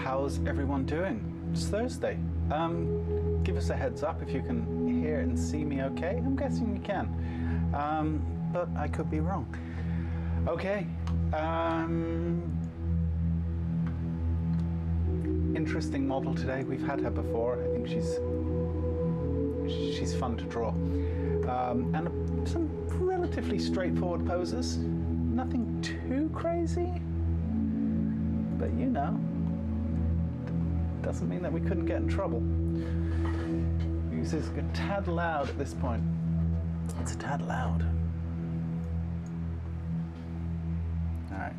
How's everyone doing? It's Thursday. Give us a heads up if you can hear and see me okay. I'm guessing you can, but I could be wrong. Okay. Interesting model today. We've had her before. I think she's fun to draw. And some relatively straightforward poses. Nothing too crazy, but you know, doesn't mean that we couldn't get in trouble. Music is a tad loud at this point. It's a tad loud. All right.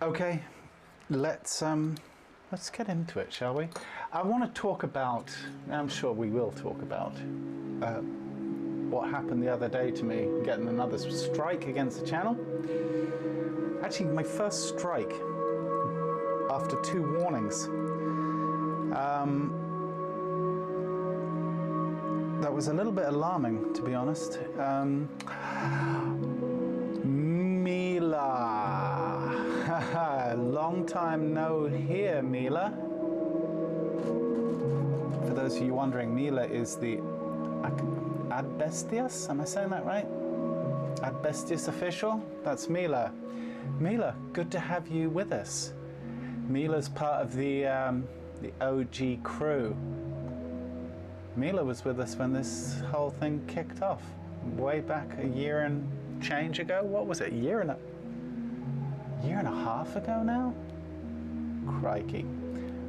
Okay, let's get into it, shall we? I want to talk about, I'm sure we will talk about, what happened the other day to me, getting another strike against the channel. Actually, my first strike after 2 warnings. That was a little bit alarming, to be honest. Mila. Long time no hear, Mila. For those of you wondering, Mila is the Adbestius, am I saying that right? Adbestius official? That's Mila. Mila, good to have you with us. Mila's part of the OG crew. Mila was with us when this whole thing kicked off, way back a year and change ago. What was it? A year and a half ago now? Crikey.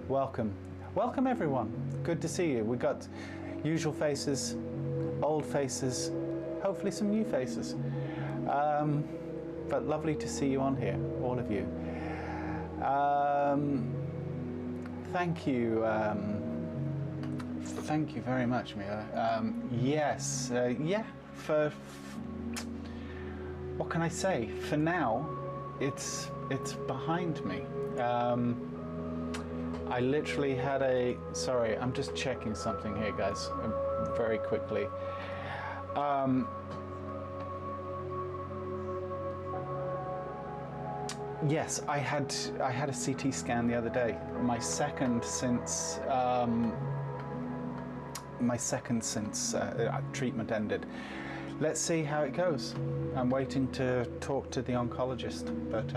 Welcome everyone. Good to see you. We got usual faces, old faces, hopefully some new faces. But lovely to see you on here, all of you. Thank you. Thank you very much, Mila. Yes, yeah, what can I say? For now, it's behind me. I literally had sorry, I'm just checking something here, guys, very quickly. Yes, I had a CT scan the other day. My second since treatment ended. Let's see how it goes. I'm waiting to talk to the oncologist, but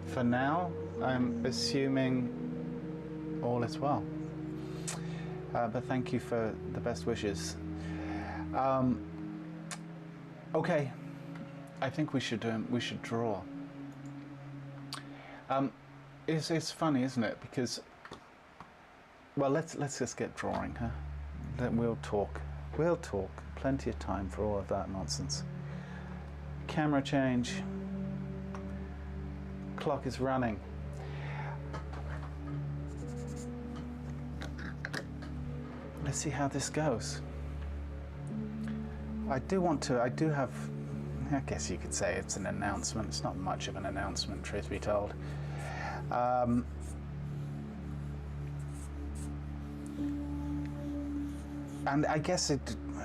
for now, I'm assuming all is well. But thank you for the best wishes. Okay, I think we should draw. It's funny, isn't it? Because, well, let's just get drawing, huh? Then we'll talk. Plenty of time for all of that nonsense. Camera change. Clock is running. Let's see how this goes. I guess you could say it's an announcement. It's not much of an announcement, truth be told. And I guess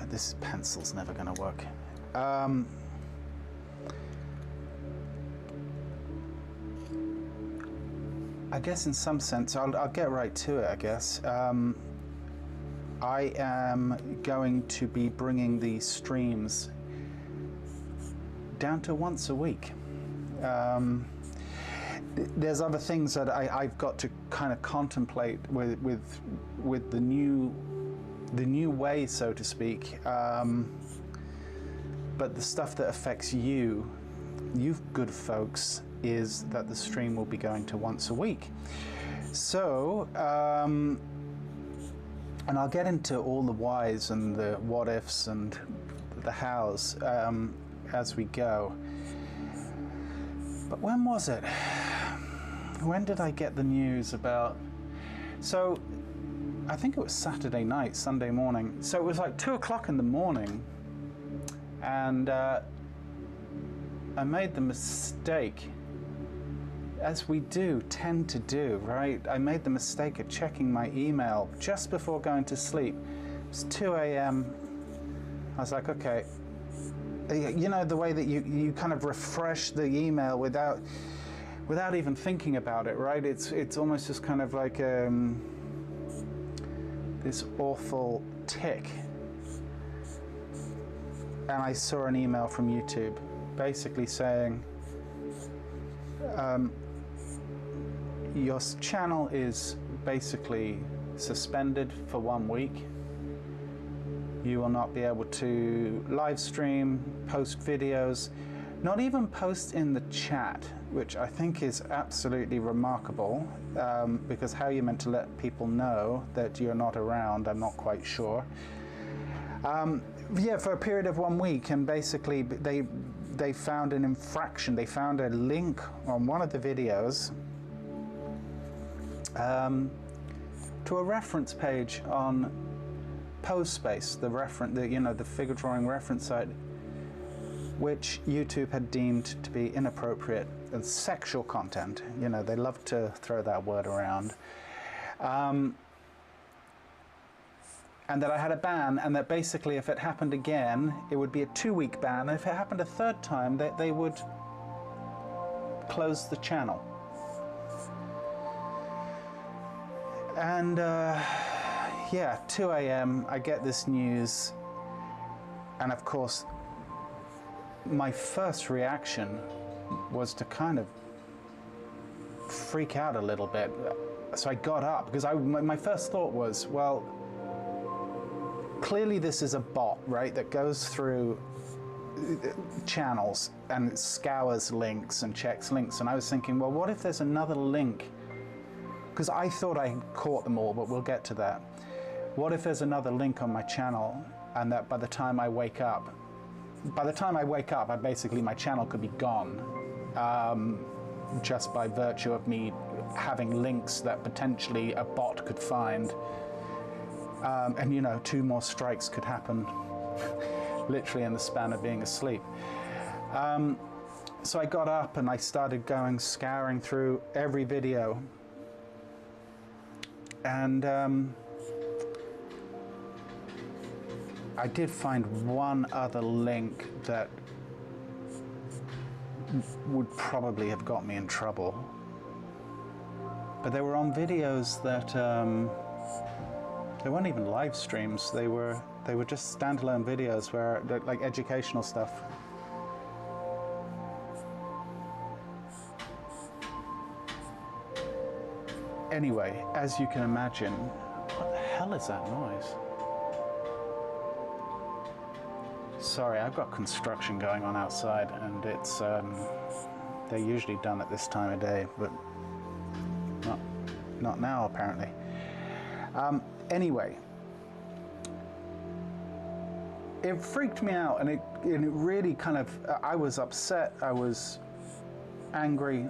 this pencil's never going to work. I guess in some sense, I'll get right to it, I guess. I am going to be bringing these streams down to once a week. There's other things that I've got to kind of contemplate with the new way, so to speak. But the stuff that affects you good folks, is that the stream will be going to once a week. So, and I'll get into all the whys and the what ifs and the hows as we go. But when was it? When did I get the news about? So I think it was Saturday night, Sunday morning. So it was like 2 o'clock in the morning, and I made the mistake, as we tend to do, right? I made the mistake of checking my email just before going to sleep. It was 2 a.m. I was like, okay, you know, the way that you kind of refresh the email without without even thinking about it, right? It's almost just kind of like this awful tick. And I saw an email from YouTube basically saying, your channel is basically suspended for 1 week. You will not be able to live stream, post videos, not even post in the chat, which I think is absolutely remarkable, because how you're meant to let people know that you're not around, I'm not quite sure. Yeah, for a period of 1 week, and basically they found an infraction. They found a link on one of the videos to a reference page on posespace, the figure drawing reference site, which YouTube had deemed to be inappropriate and sexual content. You know, they love to throw that word around. And that I had a ban, and that basically if it happened again, it would be a 2-week ban, and if it happened a third time, they would close the channel. And yeah, 2 a.m, I get this news, and of course, my first reaction was to kind of freak out a little bit. So I got up, because my first thought was, well, clearly this is a bot, right, that goes through channels and scours links and checks links. And I was thinking, well, what if there's another link? Because I thought I caught them all, but we'll get to that. What if there's another link on my channel, and that by the time I wake up, basically my channel could be gone, just by virtue of me having links that potentially a bot could find. And you know, 2 more strikes could happen literally in the span of being asleep. So I got up and I started scouring through every video. And I did find one other link that would probably have got me in trouble. But they were on videos that they weren't even live streams. They were just standalone videos where like educational stuff. Anyway, as you can imagine, what the hell is that noise? Sorry, I've got construction going on outside, and it's they're usually done at this time of day, but not now apparently. Anyway, it freaked me out, and it really kind of, I was upset, I was angry,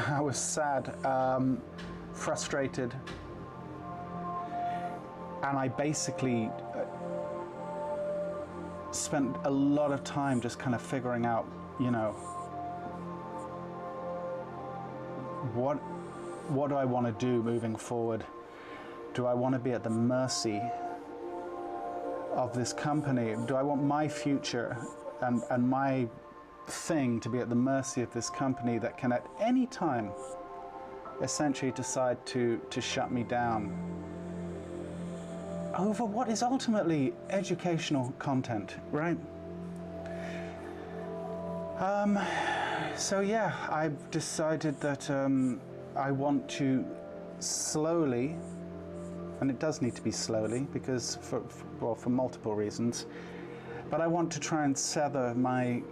I was sad, frustrated, and I basically spent a lot of time just kind of figuring out, you know, what do I want to do moving forward? Do I want to be at the mercy of this company? Do I want my future and my thing to be at the mercy of this company that can at any time essentially decide to shut me down over what is ultimately educational content, right? So yeah, I've decided that I want to slowly, and it does need to be slowly because for multiple reasons, but I want to try and sever my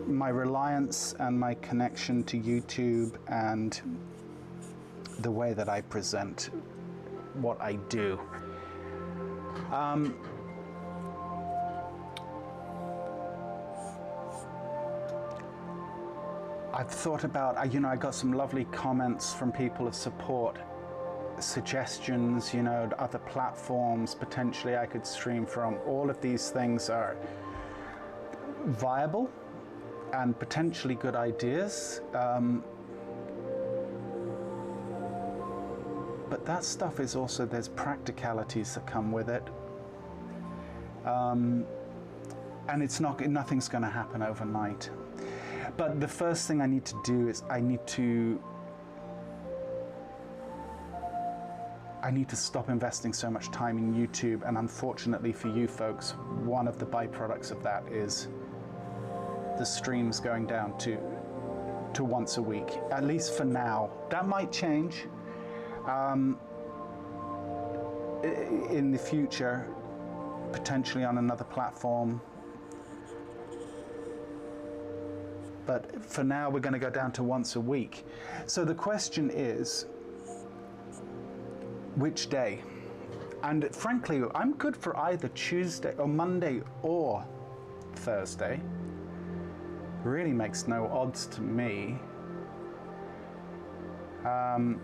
reliance and my connection to YouTube and the way that I present what I do. I've thought about, you know, I got some lovely comments from people of support, suggestions, you know, other platforms potentially I could stream from. All of these things are viable and potentially good ideas. But that stuff is also, there's practicalities that come with it. And it's nothing's going to happen overnight. But the first thing I need to do is I need to stop investing so much time in YouTube, and unfortunately for you folks, one of the byproducts of that is the streams going down to once a week, at least for now. That might change in the future, potentially on another platform. But for now, we're going to go down to once a week. So the question is, which day? And frankly, I'm good for either Tuesday or Monday or Thursday. Really makes no odds to me. And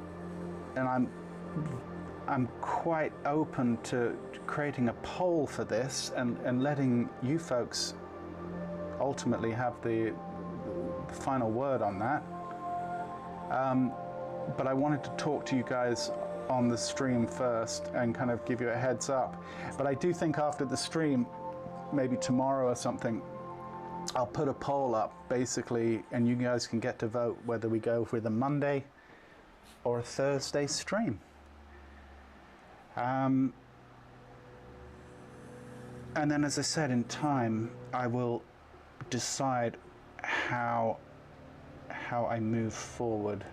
I'm quite open to creating a poll for this and letting you folks ultimately have the final word on that. But I wanted to talk to you guys on the stream first and kind of give you a heads up. But I do think after the stream, maybe tomorrow or something, I'll put a poll up basically, and you guys can get to vote whether we go with a Monday or a Thursday stream. And then, as I said, in time, I will decide how I move forward.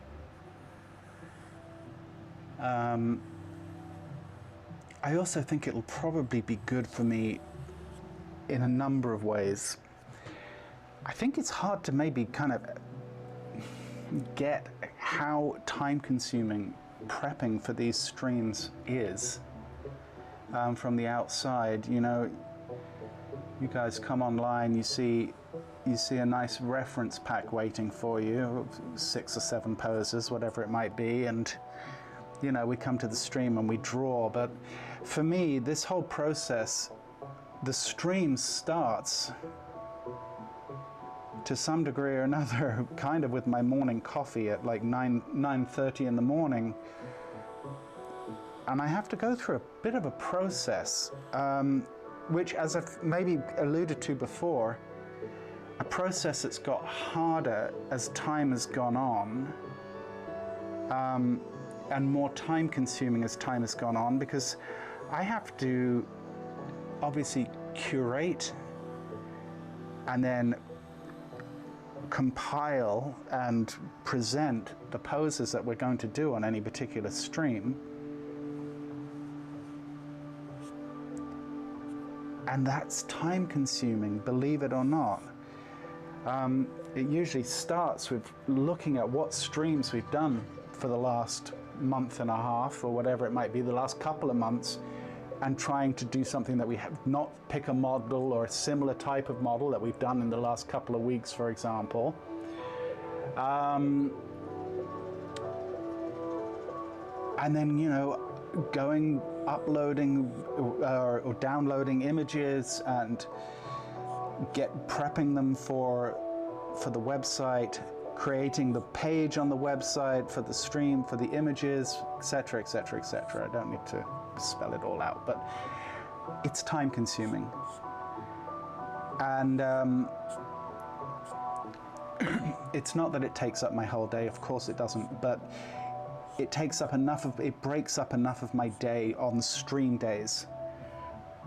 I also think it'll probably be good for me in a number of ways. I think it's hard to maybe kind of get how time-consuming prepping for these streams is from the outside. You know, you guys come online, you see a nice reference pack waiting for you, 6 or 7 poses, whatever it might be, and you know, we come to the stream and we draw. But for me, this whole process, the stream starts to some degree or another kind of with my morning coffee at like 9:30 in the morning, and I have to go through a bit of a process, which, as I've maybe alluded to before, a process that's got harder as time has gone on, and more time consuming as time has gone on, because I have to obviously curate and then compile and present the poses that we're going to do on any particular stream. And that's time consuming, believe it or not. It usually starts with looking at what streams we've done for the last month and a half, or whatever it might be, the last couple of months, and trying to do something that we have not, pick a model or a similar type of model that we've done in the last couple of weeks, for example. And then, you know, going, uploading or downloading images and prepping them for the website, creating the page on the website for the stream, for the images, etc., etc., etc. I don't need to spell it all out, but it's time consuming. And it's not that it takes up my whole day, of course it doesn't, but it takes up enough of, it breaks up enough of my day on stream days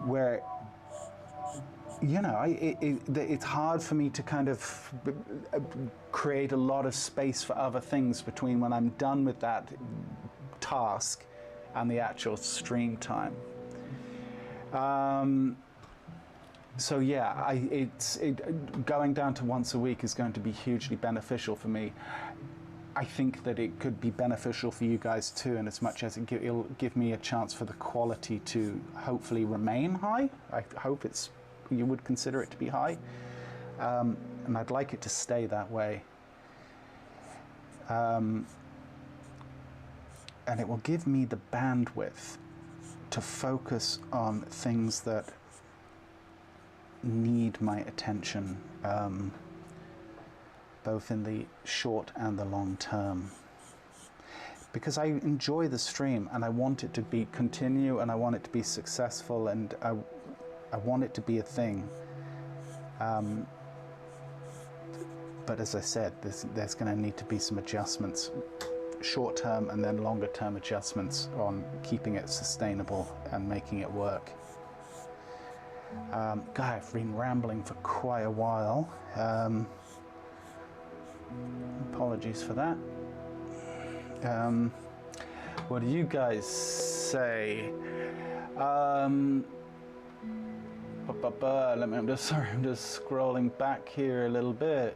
where, you know, it's hard for me to kind of create a lot of space for other things between when I'm done with that task and the actual stream time. So yeah, going down to once a week is going to be hugely beneficial for me. I think that it could be beneficial for you guys too, in as much as it'll give me a chance for the quality to hopefully remain high. I hope you would consider it to be high, and I'd like it to stay that way. And it will give me the bandwidth to focus on things that need my attention, both in the short and the long term. Because I enjoy the stream and I want it to continue, and I want it to be successful, and I want it to be a thing. But as I said, there's going to need to be some adjustments, short-term and then longer-term adjustments on keeping it sustainable and making it work. I've been rambling for quite a while. Apologies for that. What do you guys say? I'm just scrolling back here a little bit.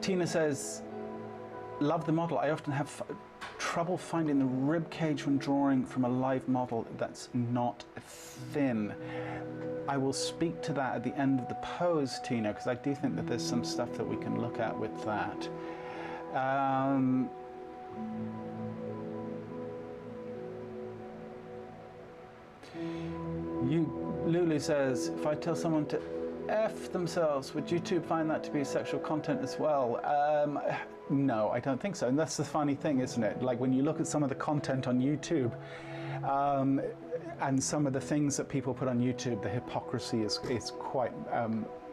Tina says, love the model. I often have trouble finding the rib cage when drawing from a live model that's not thin. I will speak to that at the end of the pose, Tina, because I do think that there's some stuff that we can look at with that. Lulu says, if I tell someone to F themselves, would YouTube find that to be sexual content as well? No, I don't think so. And that's the funny thing, isn't it? Like when you look at some of the content on YouTube, and some of the things that people put on YouTube, the hypocrisy is quite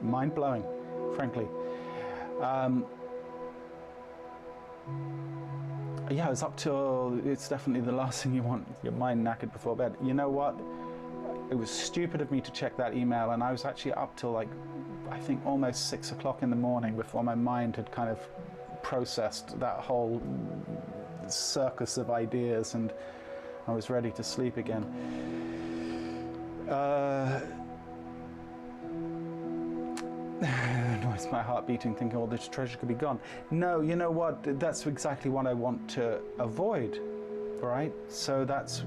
mind-blowing, frankly. Yeah, it's up till, it's definitely the last thing you want, your mind knackered before bed. You know what? It was stupid of me to check that email, and I was actually up till like, I think almost 6 o'clock in the morning before my mind had kind of processed that whole circus of ideas, and I was ready to sleep again. It's my heart beating, thinking all this treasure could be gone. No, you know what? That's exactly what I want to avoid, right? So that's,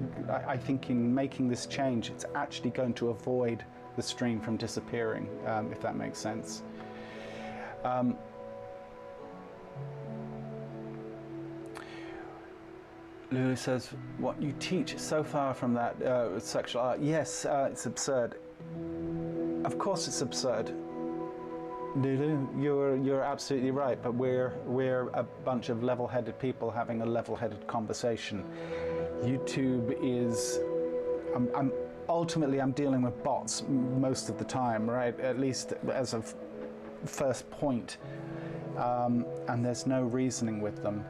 I think in making this change, it's actually going to avoid the stream from disappearing, if that makes sense. Lulu says, what you teach so far from that sexual art, yes, it's absurd. Of course it's absurd. Lulu, you're absolutely right, but we're a bunch of level-headed people having a level-headed conversation. YouTube is, ultimately I'm dealing with bots most of the time, right? At least as a first point, and there's no reasoning with them.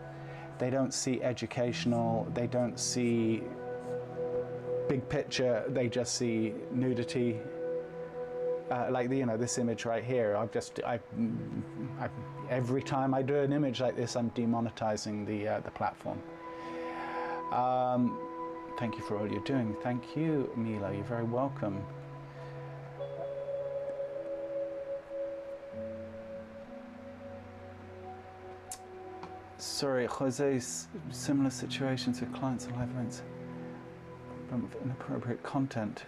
They don't see educational, they don't see big picture, they just see nudity. Like this image right here, every time I do an image like this, I'm demonetizing the platform. Thank you for all you're doing. Thank you, Mila, you're very welcome. Sorry, Jose's similar situations with clients and live events from inappropriate content.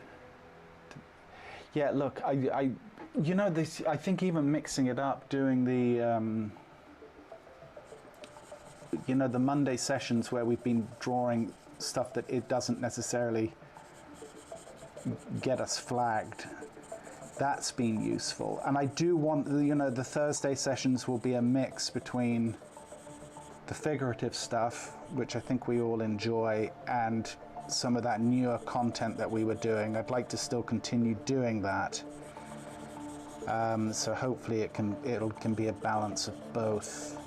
Yeah, look, I think even mixing it up, doing the, the Monday sessions where we've been drawing stuff that it doesn't necessarily get us flagged, that's been useful. And I do want, the Thursday sessions will be a mix between the figurative stuff, which I think we all enjoy, and some of that newer content that we were doing. I'd like to still continue doing that. So hopefully it can be a balance of both.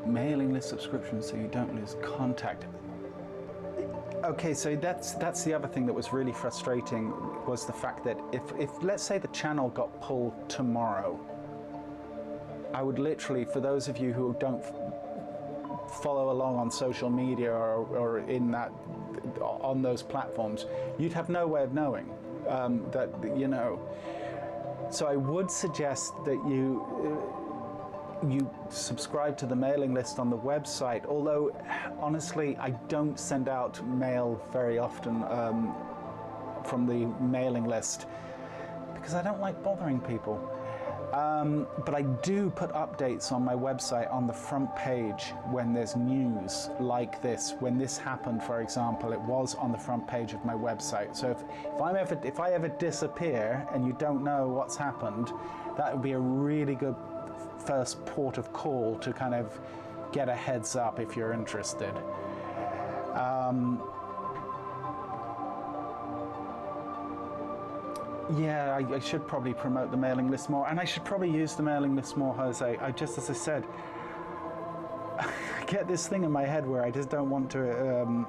Mailing list subscriptions so you don't lose contact. Okay, so that's the other thing that was really frustrating, was the fact that if let's say the channel got pulled tomorrow, I would literally, for those of you who don't follow along on social media or in that on those platforms, you'd have no way of knowing that, So I would suggest that you subscribe to the mailing list on the website, although honestly I don't send out mail very often from the mailing list because I don't like bothering people. But I do put updates on my website on the front page when there's news like this. When this happened, for example, it was on the front page of my website. So if I ever disappear and you don't know what's happened, that would be a really good first port of call to kind of get a heads up if you're interested. Yeah, I should probably promote the mailing list more, and I should probably use the mailing list more, Jose. As I said, I get this thing in my head where I just don't want to.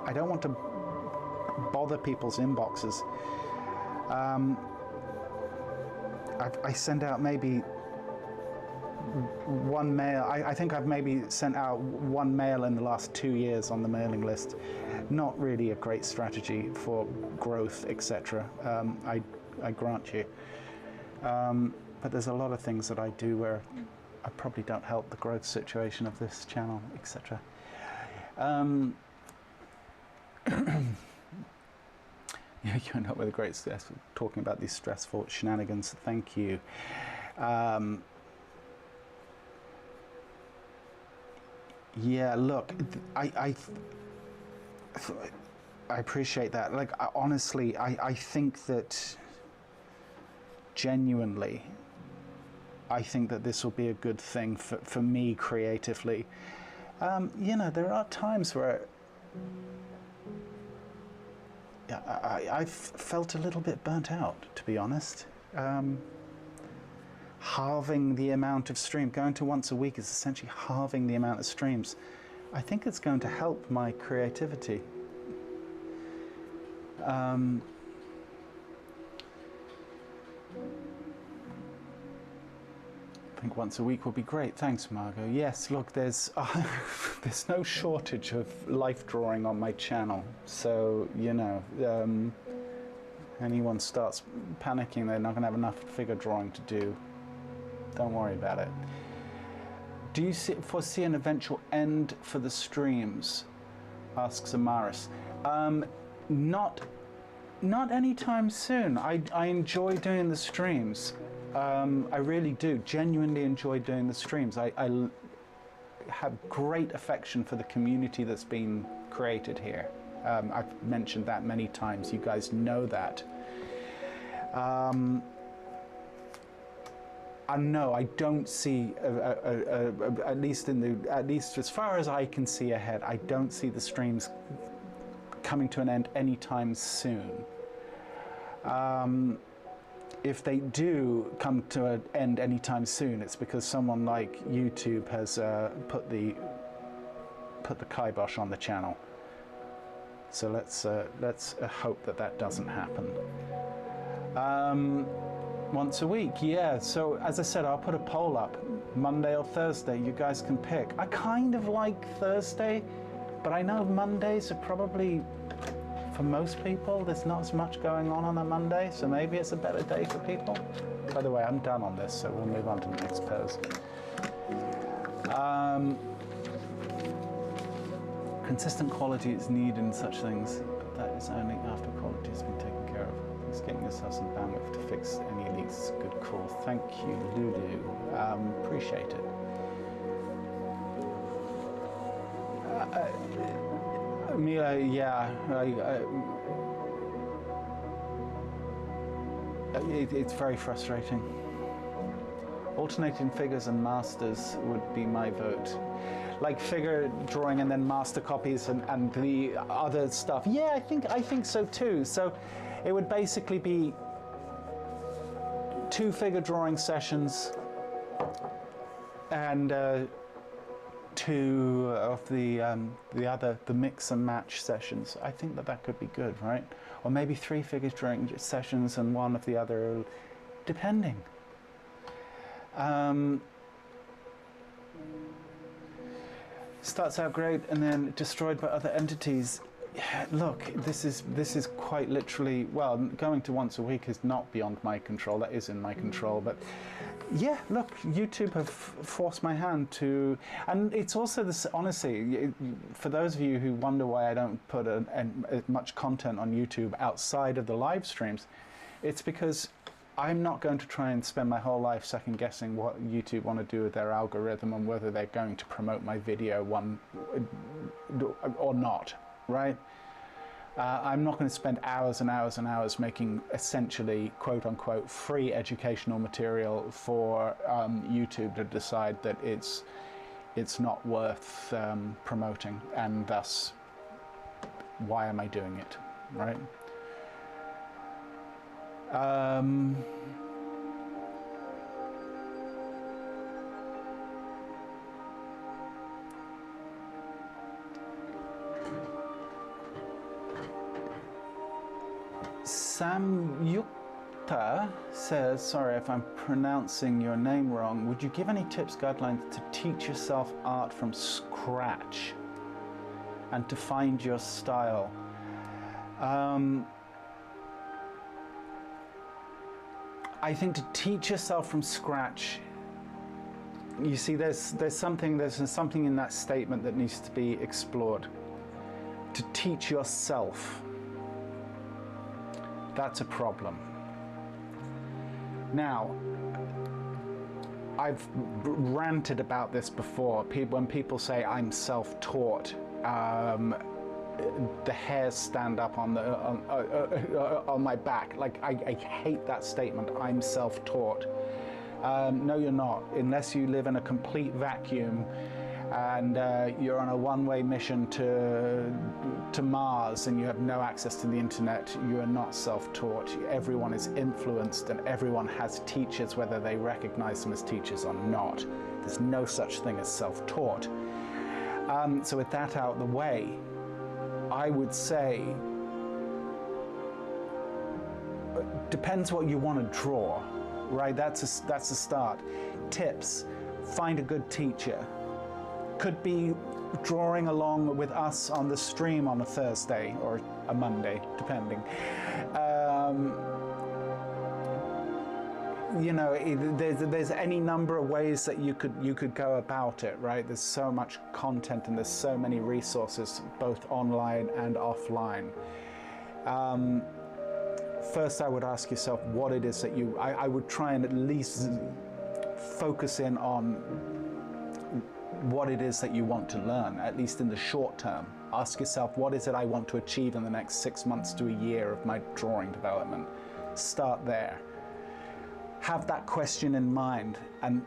I don't want to bother people's inboxes. I send out maybe one mail. I think I've maybe sent out one mail in the last 2 years on the mailing list. Not really a great strategy for growth, etc. I grant you. But there's a lot of things that I do where I probably don't help the growth situation of this channel, etc. Yeah, you're not with a great stress talking about these stressful shenanigans. Thank you. Yeah, look, I appreciate that. Like, honestly, I think that genuinely, I think that this will be a good thing for me creatively. You know, there are times where I've felt a little bit burnt out, to be honest. Halving the amount of stream, going to once a week is essentially halving the amount of streams. I think it's going to help my creativity. I think once a week will be great. Thanks, Margot. Yes, look, there's no shortage of life drawing on my channel. So, you know, anyone starts panicking, they're not going to have enough figure drawing to do. Don't worry about it. Do you foresee an eventual end for the streams? Asks Amaris. Not anytime soon. I enjoy doing the streams. I really do. Genuinely enjoy doing the streams. I have great affection for the community that's been created here. I've mentioned that many times. You guys know that. And no, I don't see, at least as far as I can see ahead, I don't see the streams coming to an end anytime soon. If they do come to an end anytime soon, it's because someone like YouTube has put the kibosh on the channel. So let's hope that doesn't happen. Once a week, yeah. So as I said, I'll put a poll up, Monday or Thursday. You guys can pick. I kind of like Thursday, but I know Mondays are probably, for most people, there's not as much going on a Monday, so maybe it's a better day for people. By the way, I'm done on this, so we'll move on to the next pose. Consistent quality is needed in such things, but that is only after quality has been taken care of. Getting yourself some bandwidth to fix any leaks is a good call. Thank you, Lulu. Appreciate it. Mila, yeah, it's very frustrating. Alternating figures and masters would be my vote. Like figure drawing and then master copies and the other stuff. Yeah, I think so too. So it would basically be 2 figure drawing sessions and 2 of the mix and match sessions. I think that could be good, right? Or maybe 3 figure drawing sessions and 1 of the other, depending. Starts out great and then destroyed by other entities. Look, this is quite literally, well, going to once a week is not beyond my control. That is in my control, but yeah, look, YouTube have forced my hand to, and it's also this, honestly, for those of you who wonder why I don't put much content on YouTube outside of the live streams, it's because I'm not going to try and spend my whole life second guessing what YouTube want to do with their algorithm and whether they're going to promote my video or not, right? I'm not going to spend hours and hours and hours making essentially quote unquote free educational material for YouTube to decide that it's not worth promoting, and thus why am I doing it, right? Samyukta says, sorry if I'm pronouncing your name wrong, would you give any tips, guidelines to teach yourself art from scratch and to find your style? I think to teach yourself from scratch, you see, there's something in that statement that needs to be explored. To teach yourself, that's a problem. Now, I've ranted about this before. When people say I'm self-taught, the hairs stand up on my back. Like, I hate that statement, I'm self-taught. No, you're not, unless you live in a complete vacuum and you're on a one-way mission to Mars and you have no access to the internet. You are not self-taught. Everyone is influenced and everyone has teachers, whether they recognize them as teachers or not. There's no such thing as self-taught. So with that out of the way, I would say, depends what you want to draw, right? That's a start. Tips: find a good teacher. Could be drawing along with us on the stream on a Thursday or a Monday, depending. You know, there's any number of ways that you could go about it, right? There's so much content and there's so many resources, both online and offline. First, I would ask yourself what it is that I would try and at least focus in on what it is that you want to learn, at least in the short term. Ask yourself, what is it I want to achieve in the next 6 months to a year of my drawing development? Start there. Have that question in mind, and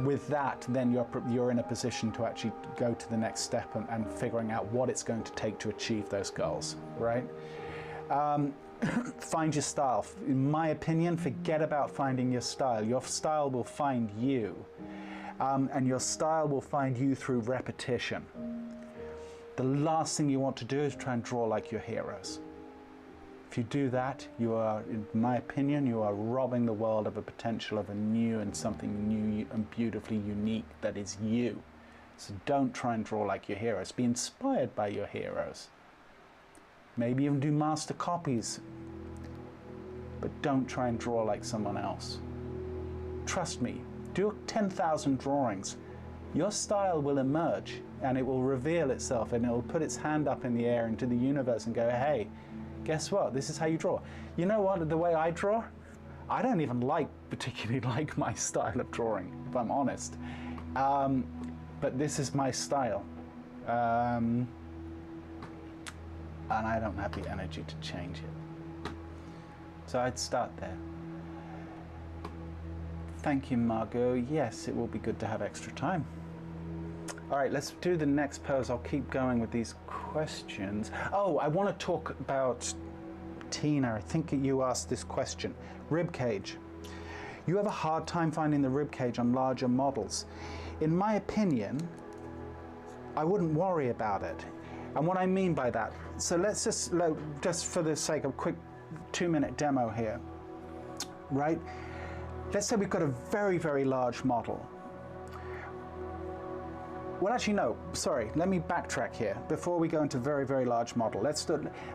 with that, then you're in a position to actually go to the next step and figuring out what it's going to take to achieve those goals, right? Find your style. In my opinion, forget about finding your style. Your style will find you, and your style will find you through repetition. The last thing you want to do is try and draw like your heroes. If you do that, you are, in my opinion, you are robbing the world of a potential of a new and something new and beautifully unique that is you. So don't try and draw like your heroes. Be inspired by your heroes. Maybe even do master copies. But don't try and draw like someone else. Trust me, do 10,000 drawings. Your style will emerge and it will reveal itself and it will put its hand up in the air into the universe and go, hey, guess what? This is how you draw. You know what? The way I draw, I don't even particularly like my style of drawing, if I'm honest. But this is my style. And I don't have the energy to change it. So I'd start there. Thank you, Margot. Yes, it will be good to have extra time. All right, let's do the next pose. I'll keep going with these questions. Oh, I want to talk about Tina. I think you asked this question. Rib cage. You have a hard time finding the rib cage on larger models. In my opinion, I wouldn't worry about it. And what I mean by that, so let's just for the sake of a quick 2-minute demo here, right? Let's say we've got a very, very large model. Well, actually, no, sorry, let me backtrack here before we go into very, very large model.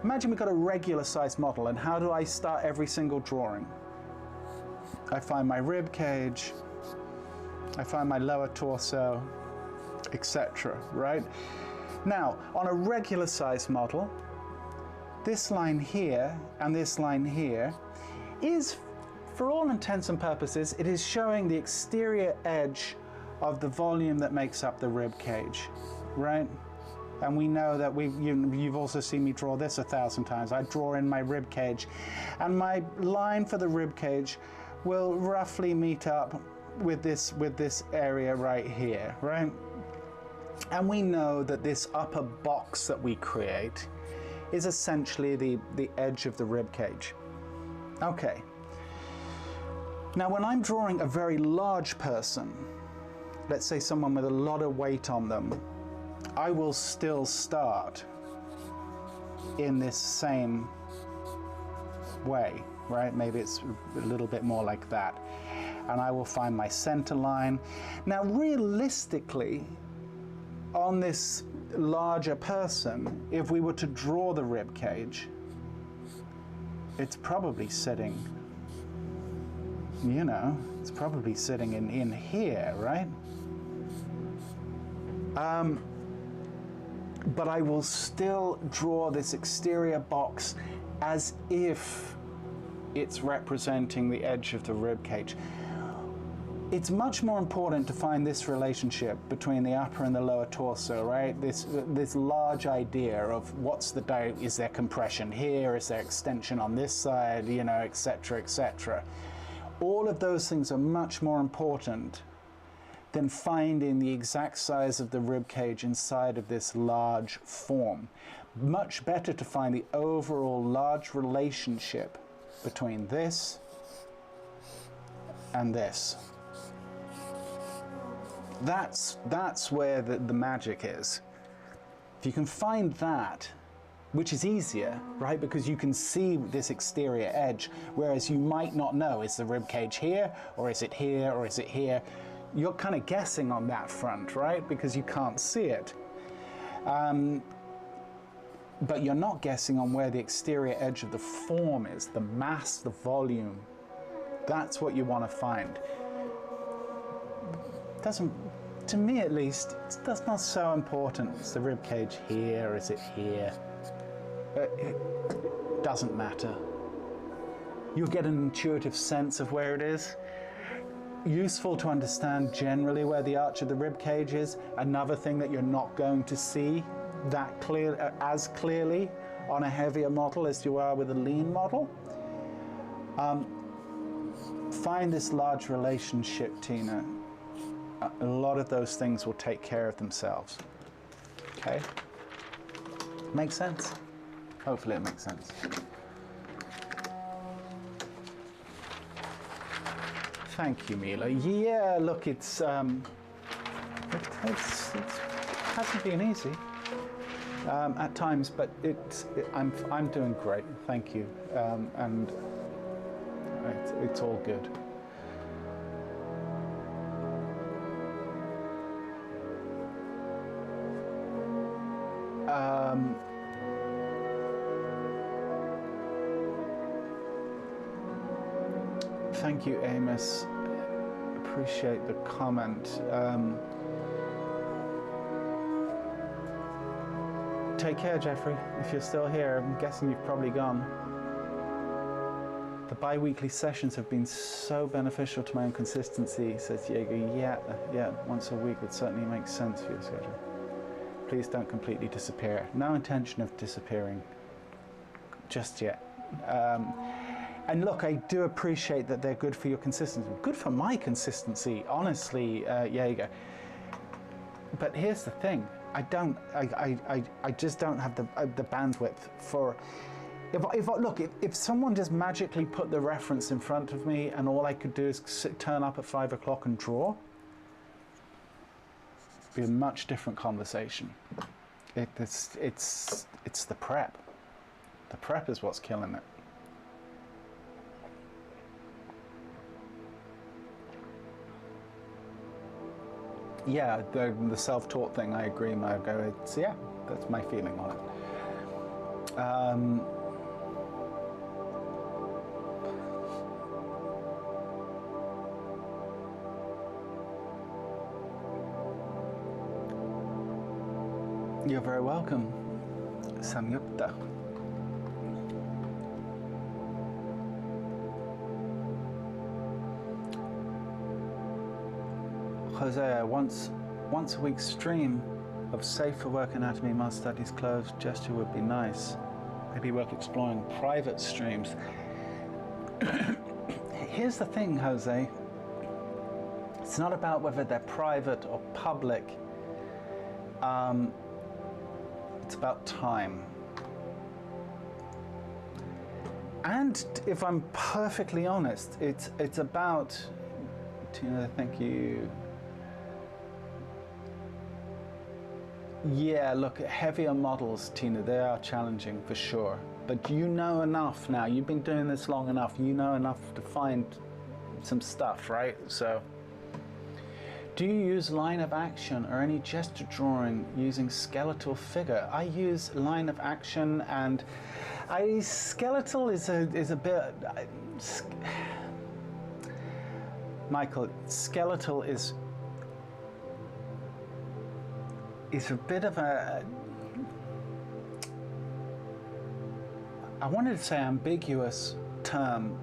Imagine we've got a regular sized model, and how do I start every single drawing? I find my rib cage, I find my lower torso, etc., right? Now, on a regular sized model, this line here and this line here is for all intents and purposes, it is showing the exterior edge of the volume that makes up the rib cage, right? And we know that you've also seen me draw this 1,000 times. I draw in my rib cage, and my line for the rib cage will roughly meet up with this area right here, right? And we know that this upper box that we create is essentially the edge of the rib cage. Okay. Now, when I'm drawing a very large person, let's say someone with a lot of weight on them, I will still start in this same way, right? Maybe it's a little bit more like that. And I will find my center line. Now, realistically, on this larger person, if we were to draw the rib cage, it's probably sitting, it's probably sitting in here, right? But I will still draw this exterior box as if it's representing the edge of the rib cage. It's much more important to find this relationship between the upper and the lower torso, right? This large idea of is there compression here, is there extension on this side, etc., etc. All of those things are much more important than finding the exact size of the rib cage inside of this large form. Much better to find the overall large relationship between this and this. That's where the magic is. If you can find that, which is easier, right? Because you can see this exterior edge, whereas you might not know, is the rib cage here, or is it here, or is it here? You're kind of guessing on that front, right? Because you can't see it. But you're not guessing on where the exterior edge of the form is, the mass, the volume. That's what you want to find. To me at least, that's not so important. Is the rib cage here, or is it here? It doesn't matter. You'll get an intuitive sense of where it is. Useful to understand generally where the arch of the rib cage is. Another thing that you're not going to see that as clearly on a heavier model as you are with a lean model. Find this large relationship, Tina. A lot of those things will take care of themselves. Okay? Makes sense? Hopefully it makes sense. Thank you, Mila. Yeah, look, it hasn't been easy at times, but I'm doing great. Thank you, and it's all good. Thank you, Amos. Appreciate the comment. Take care, Jeffrey, if you're still here. I'm guessing you've probably gone. The bi-weekly sessions have been so beneficial to my own consistency, says Jaeger. Yeah, once a week would certainly make sense for your schedule. Please don't completely disappear. No intention of disappearing just yet. And look, I do appreciate that they're good for your consistency. Good for my consistency, honestly, Jaeger. But here's the thing. I just don't have the bandwidth for... If someone just magically put the reference in front of me and all I could do is turn up at 5 o'clock and draw, it'd be a much different conversation. It's the prep. The prep is what's killing it. Yeah, the self-taught thing, I agree, Margot. Yeah, that's my feeling on it. You're very welcome, Samyukta. Jose, once a week stream of safe for work anatomy, master studies closed. Gesture would be nice. Maybe worth exploring private streams. Here's the thing, Jose. It's not about whether they're private or public. It's about time. And if I'm perfectly honest, it's about, Tina, thank you. Yeah, look, heavier models, Tina, they are challenging for sure. But you know enough now, you've been doing this long enough, you know enough to find some stuff, right? So, do you use line of action or any gesture drawing using skeletal figure? I use line of action, and skeletal is a bit, Michael, skeletal is a bit of a, I wanted to say ambiguous term.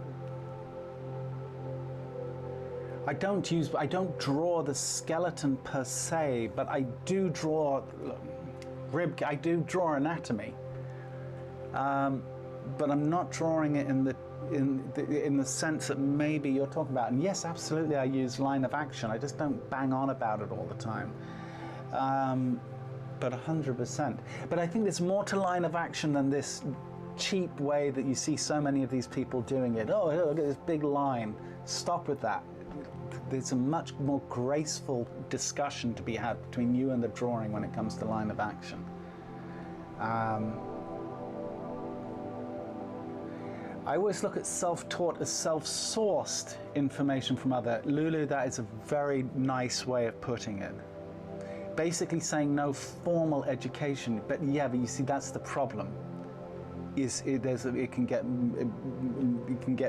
I don't draw the skeleton per se, but I do draw I do draw anatomy. But I'm not drawing it in the sense that maybe you're talking about. And yes, absolutely, I use line of action. I just don't bang on about it all the time. But 100%. But I think there's more to line of action than this cheap way that you see so many of these people doing it. Oh, look at this big line. Stop with that. There's a much more graceful discussion to be had between you and the drawing when it comes to line of action. I always look at self-taught as self-sourced information from other. Lulu, that is a very nice way of putting it. Basically saying no formal education, but yeah, but you see, that's the problem. It can get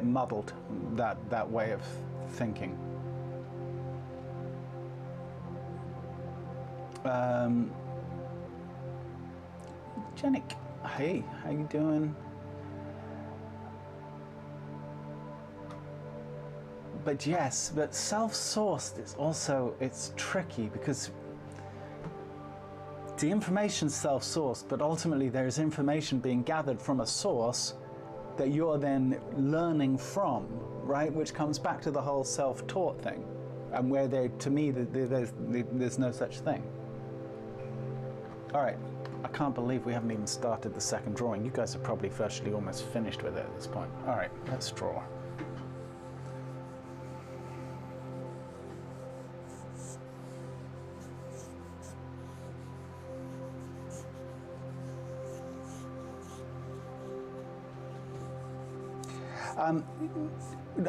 muddled, that way of thinking. Jenik, hey, how you doing? But yes, but self-sourced is also, it's tricky because the information's self-sourced, but ultimately there's information being gathered from a source that you're then learning from, right? Which comes back to the whole self-taught thing, and where to me, there's no such thing. All right, I can't believe we haven't even started the second drawing. You guys are probably virtually almost finished with it at this point. All right, let's draw.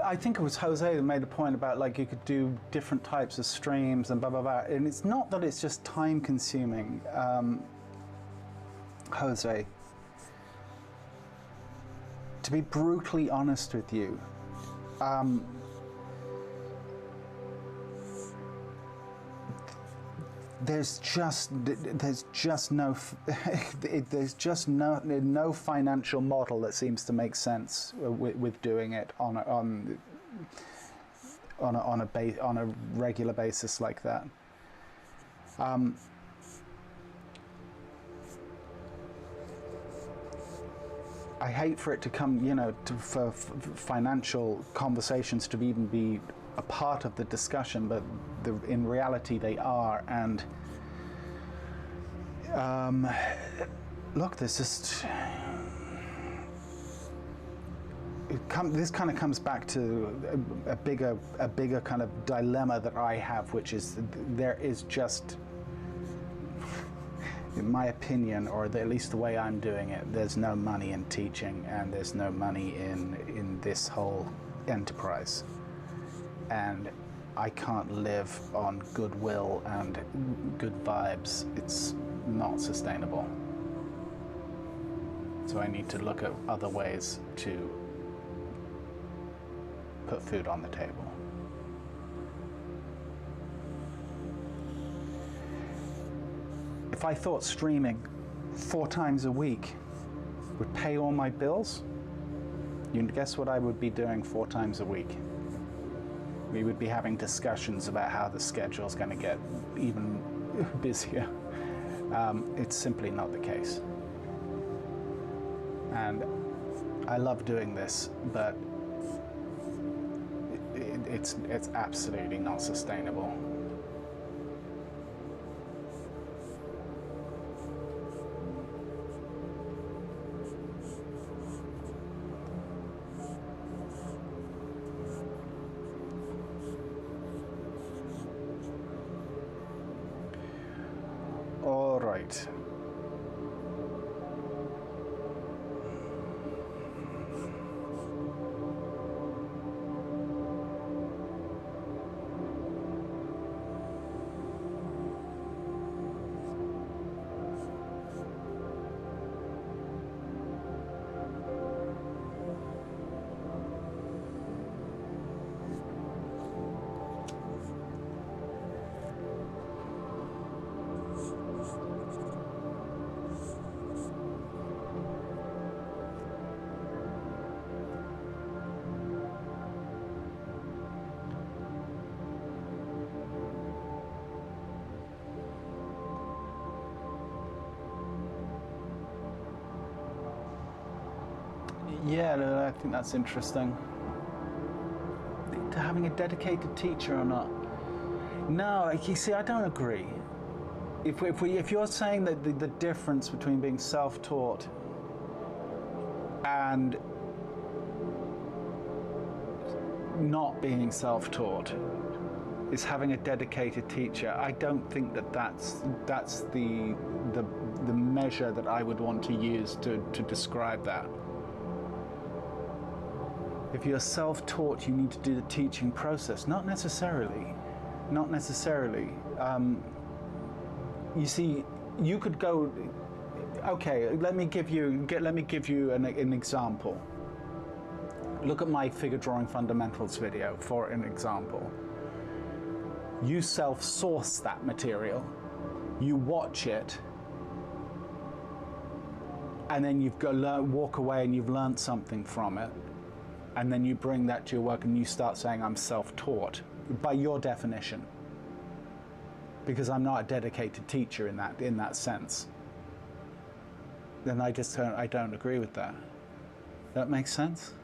I think it was Jose that made a point about like you could do different types of streams and blah blah blah, and it's not that it's just time consuming, Jose. To be brutally honest with you, there's just no financial model that seems to make sense with doing it on a regular basis like that. I hate for it to come, you know, for financial conversations to even be a part of the discussion, but in reality they are. And look, there's just this kind of comes back to a bigger kind of dilemma that I have, which is there is just, in my opinion, or at least the way I'm doing it, there's no money in teaching, and there's no money in this whole enterprise. And I can't live on goodwill and good vibes. It's not sustainable. So I need to look at other ways to put food on the table. If I thought streaming 4 times a week would pay all my bills, you guess what I would be doing 4 times a week? We would be having discussions about how the schedule is going to get even busier. It's simply not the case. And I love doing this, but it's absolutely not sustainable. All right. Yeah, I think that's interesting. To having a dedicated teacher or not? No, you see, I don't agree. If you're saying that the difference between being self-taught and not being self-taught is having a dedicated teacher, I don't think that that's the measure that I would want to use to describe that. If you're self-taught, you need to do the teaching process. Not necessarily. Not necessarily. You see, you could go. Okay, let me give you an example. Look at my figure drawing fundamentals video for an example. You self-source that material. You watch it, and then you've got to walk away and you've learned something from it. And then you bring that to your work and you start saying, I'm self-taught, by your definition. Because I'm not a dedicated teacher in that sense. Then I don't agree with that. That makes sense?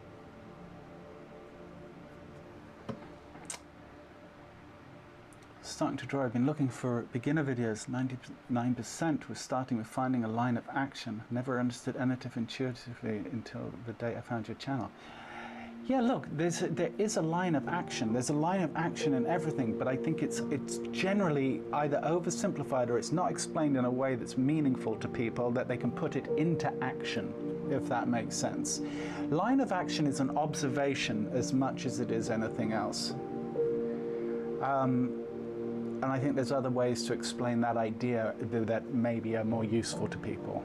Starting to draw, I've been looking for beginner videos. 99% was starting with finding a line of action. Never understood anything intuitively until the day I found your channel. Yeah, look, there is a line of action. There's a line of action in everything, but I think it's generally either oversimplified or it's not explained in a way that's meaningful to people that they can put it into action, if that makes sense. Line of action is an observation as much as it is anything else. And I think there's other ways to explain that idea that maybe are more useful to people.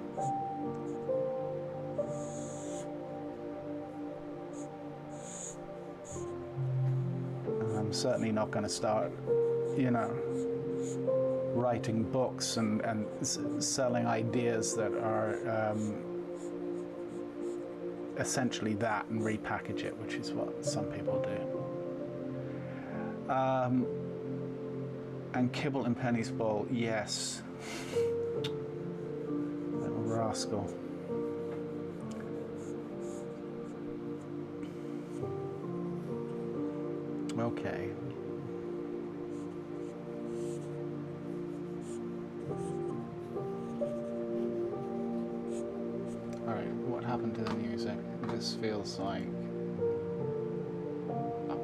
I'm certainly not going to start, writing books and selling ideas that are essentially that and repackage it, which is what some people do. And kibble in Penny's bowl, yes. Little rascal. Okay. All right, what happened to the music? This feels like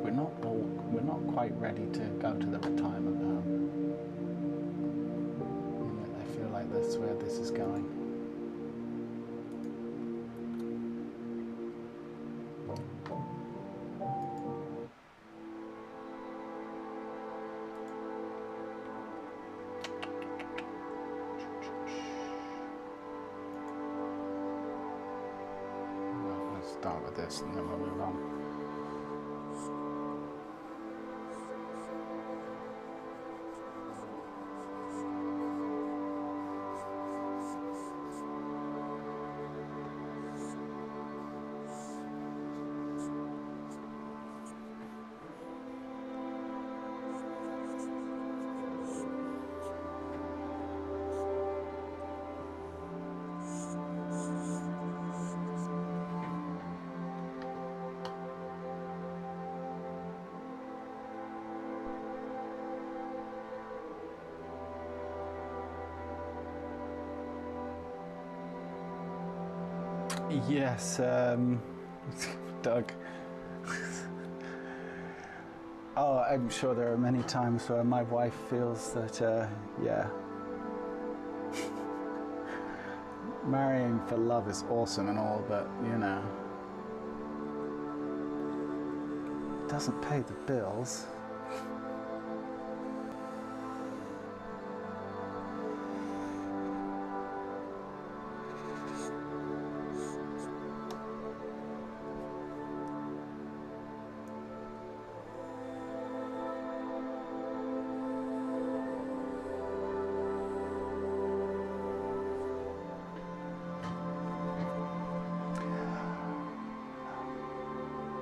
we're not quite ready to go to the retirement home. I feel like that's where this is going. Start with this and then we'll move on. Yes, Doug. Oh, I'm sure there are many times where my wife feels that, yeah, marrying for love is awesome and all, but, you know, it doesn't pay the bills.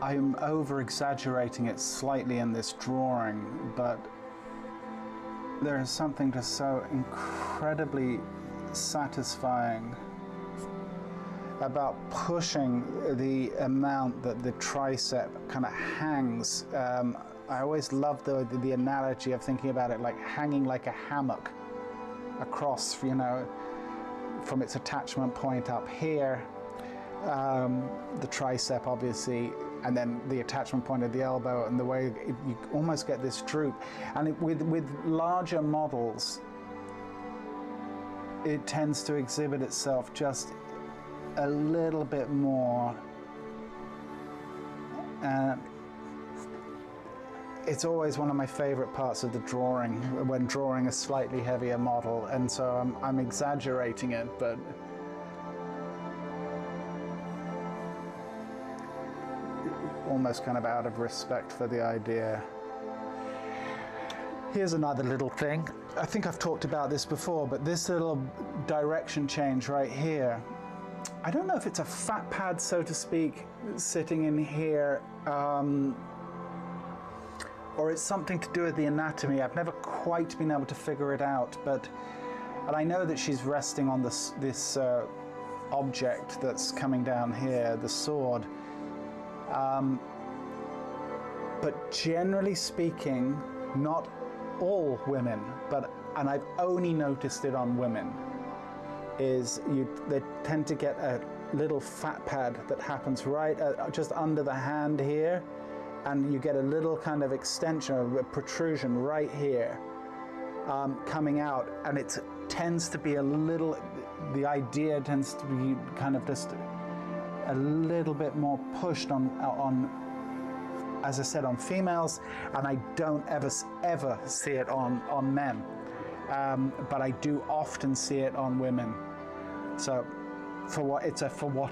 I'm over-exaggerating it slightly in this drawing, but there is something just so incredibly satisfying about pushing the amount that the tricep kind of hangs. I always love the analogy of thinking about it like hanging like a hammock across, you know, from its attachment point up here, the tricep obviously, and then the attachment point of the elbow, and the way you almost get this droop. And with larger models, it tends to exhibit itself just a little bit more. And it's always one of my favorite parts of the drawing, when drawing a slightly heavier model, and so I'm exaggerating it, but almost kind of out of respect for the idea. Here's another little thing. I think I've talked about this before, but this little direction change right here, I don't know if it's a fat pad, so to speak, sitting in here, or it's something to do with the anatomy. I've never quite been able to figure it out, and I know that she's resting on this object that's coming down here, the sword. But generally speaking, not all women, and I've only noticed it on women, is they tend to get a little fat pad that happens right just under the hand here, and you get a little kind of extension or a protrusion right here coming out, and it tends to be a little, the idea tends to be kind of just a little bit more pushed on, as I said, on females, and I don't ever see it on men, but I do often see it on women. So for what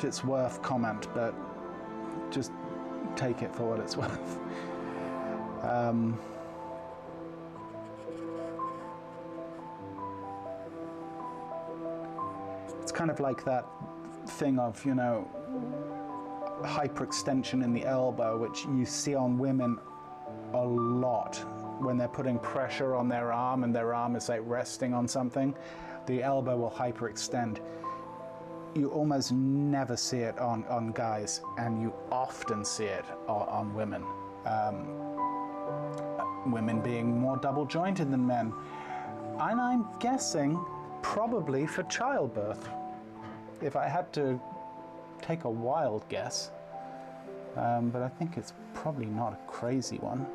it's worth comment, but just take it for what it's worth. It's kind of like that thing of, you know, hyperextension in the elbow, which you see on women a lot when they're putting pressure on their arm and their arm is like resting on something. The elbow will hyperextend. You almost never see it on guys, and you often see it on women. Women being more double jointed than men, and I'm guessing probably for childbirth, if I had to take a wild guess, but I think it's probably not a crazy one.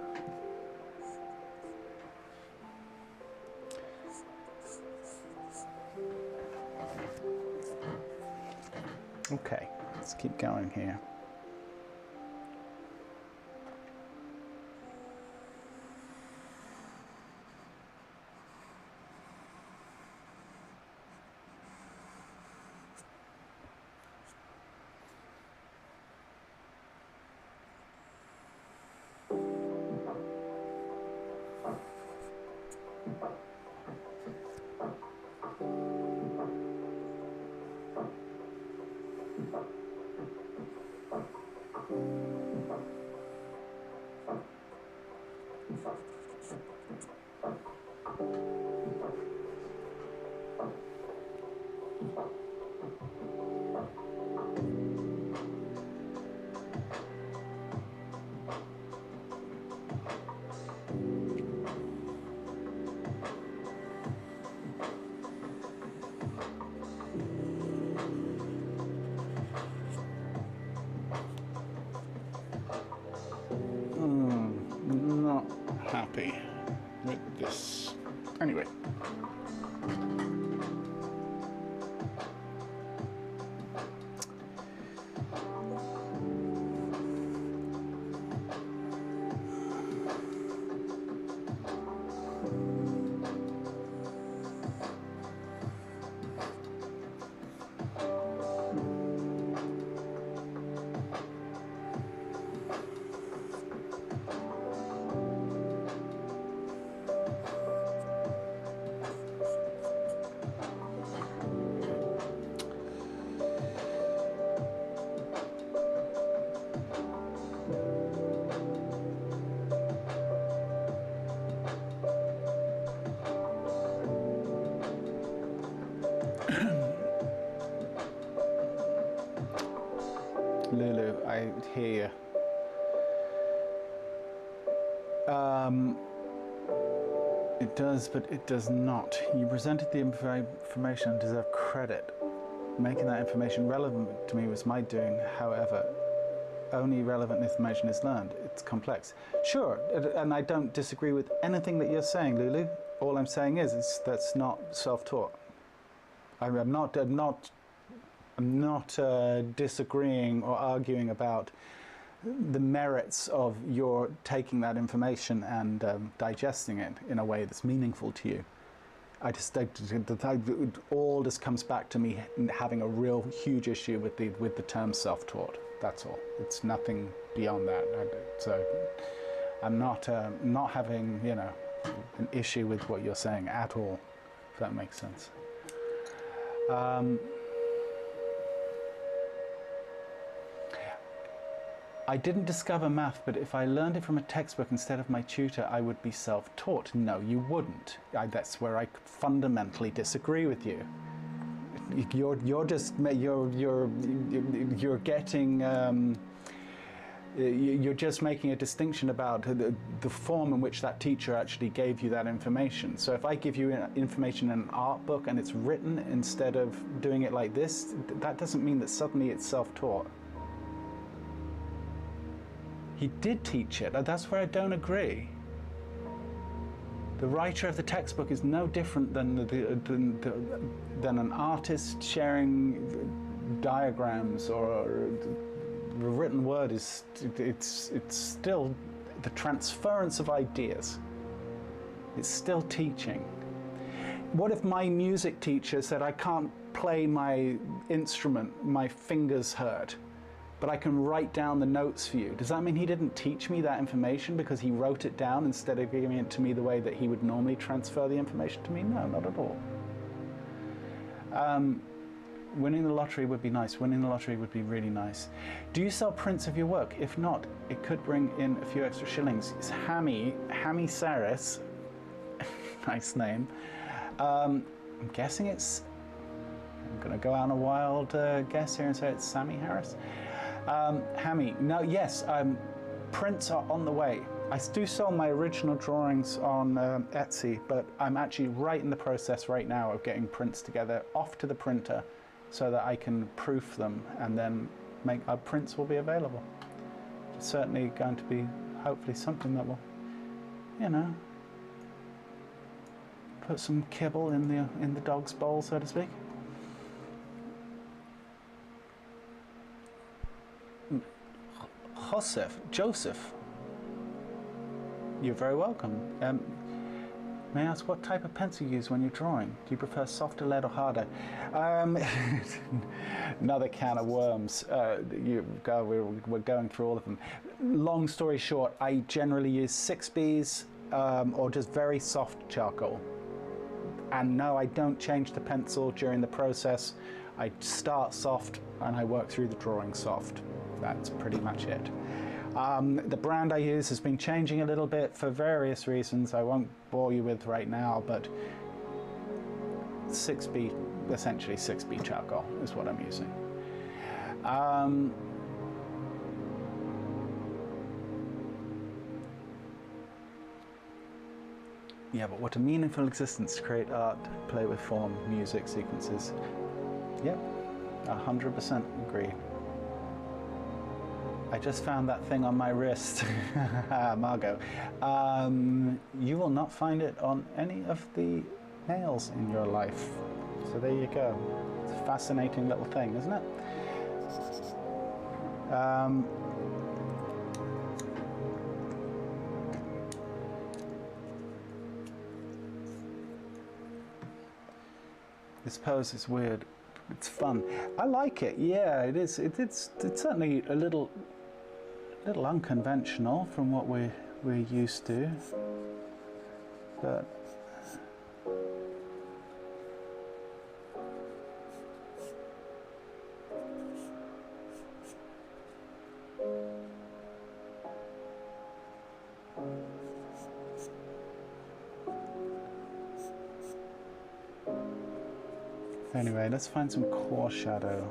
Okay, let's keep going here. happy with this. Anyway. Lulu, I hear you. It does, but it does not. You presented the information and deserve credit. Making that information relevant to me was my doing. However, only relevant information is learned. It's complex. Sure, and I don't disagree with anything that you're saying, Lulu. All I'm saying is that's not self-taught. I'm not disagreeing or arguing about the merits of your taking that information and digesting it in a way that's meaningful to you. It all just comes back to me having a real huge issue with the term self-taught. That's all. It's nothing beyond that. So I'm not having, you know, an issue with what you're saying at all, if that makes sense. I didn't discover math, but if I learned it from a textbook instead of my tutor, I would be self-taught. No, you wouldn't. That's where I fundamentally disagree with you. You're just making a distinction about the form in which that teacher actually gave you that information. So if I give you information in an art book and it's written instead of doing it like this, that doesn't mean that suddenly it's self-taught. He did teach it. That's where I don't agree. The writer of the textbook is no different than an artist sharing diagrams, or the written word is, it's still the transference of ideas. It's still teaching. What if my music teacher said, I can't play my instrument, my fingers hurt, but I can write down the notes for you? Does that mean he didn't teach me that information because he wrote it down instead of giving it to me the way that he would normally transfer the information to me? No, not at all. Winning the lottery would be nice. Winning the lottery would be really nice. Do you sell prints of your work? If not, it could bring in a few extra shillings. It's Hammy Saris. Nice name. I'm guessing it's, I'm gonna go on a wild guess here and say it's Sammy Harris. Hammy, no, yes, prints are on the way. I do sell my original drawings on Etsy, but I'm actually right in the process right now of getting prints together off to the printer so that I can proof them, and then our prints will be available. It's certainly going to be hopefully something that will, you know, put some kibble in the dog's bowl, so to speak. Joseph, you're very welcome. May I ask what type of pencil you use when you're drawing? Do you prefer softer lead or harder? Another can of worms. We're going through all of them. Long story short, I generally use 6Bs or just very soft charcoal. And no, I don't change the pencil during the process. I start soft and I work through the drawing soft. That's pretty much it. The brand I use has been changing a little bit for various reasons I won't bore you with right now, but 6B, essentially 6B charcoal is what I'm using. Yeah, but what a meaningful existence to create art, play with form, music, sequences. Yep, 100% agree. I just found that thing on my wrist, Margot. You will not find it on any of the nails in your life. So there you go. It's a fascinating little thing, isn't it? This pose is weird. It's fun. I like it. Yeah, it is. It's certainly a little unconventional from what we're used to. But anyway, let's find some core shadow.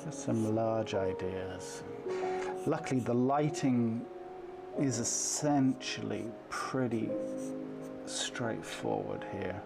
Just some large ideas. Luckily, the lighting is essentially pretty straightforward here.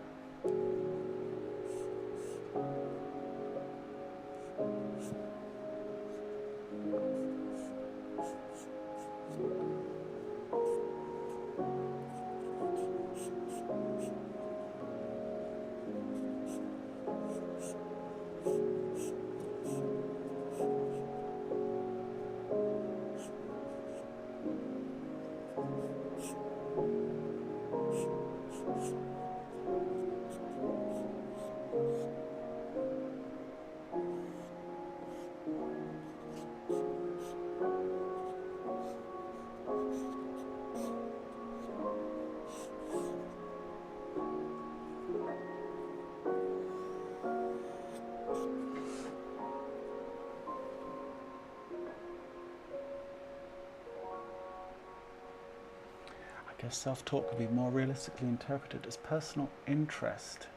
I guess self-talk could be more realistically interpreted as personal interest.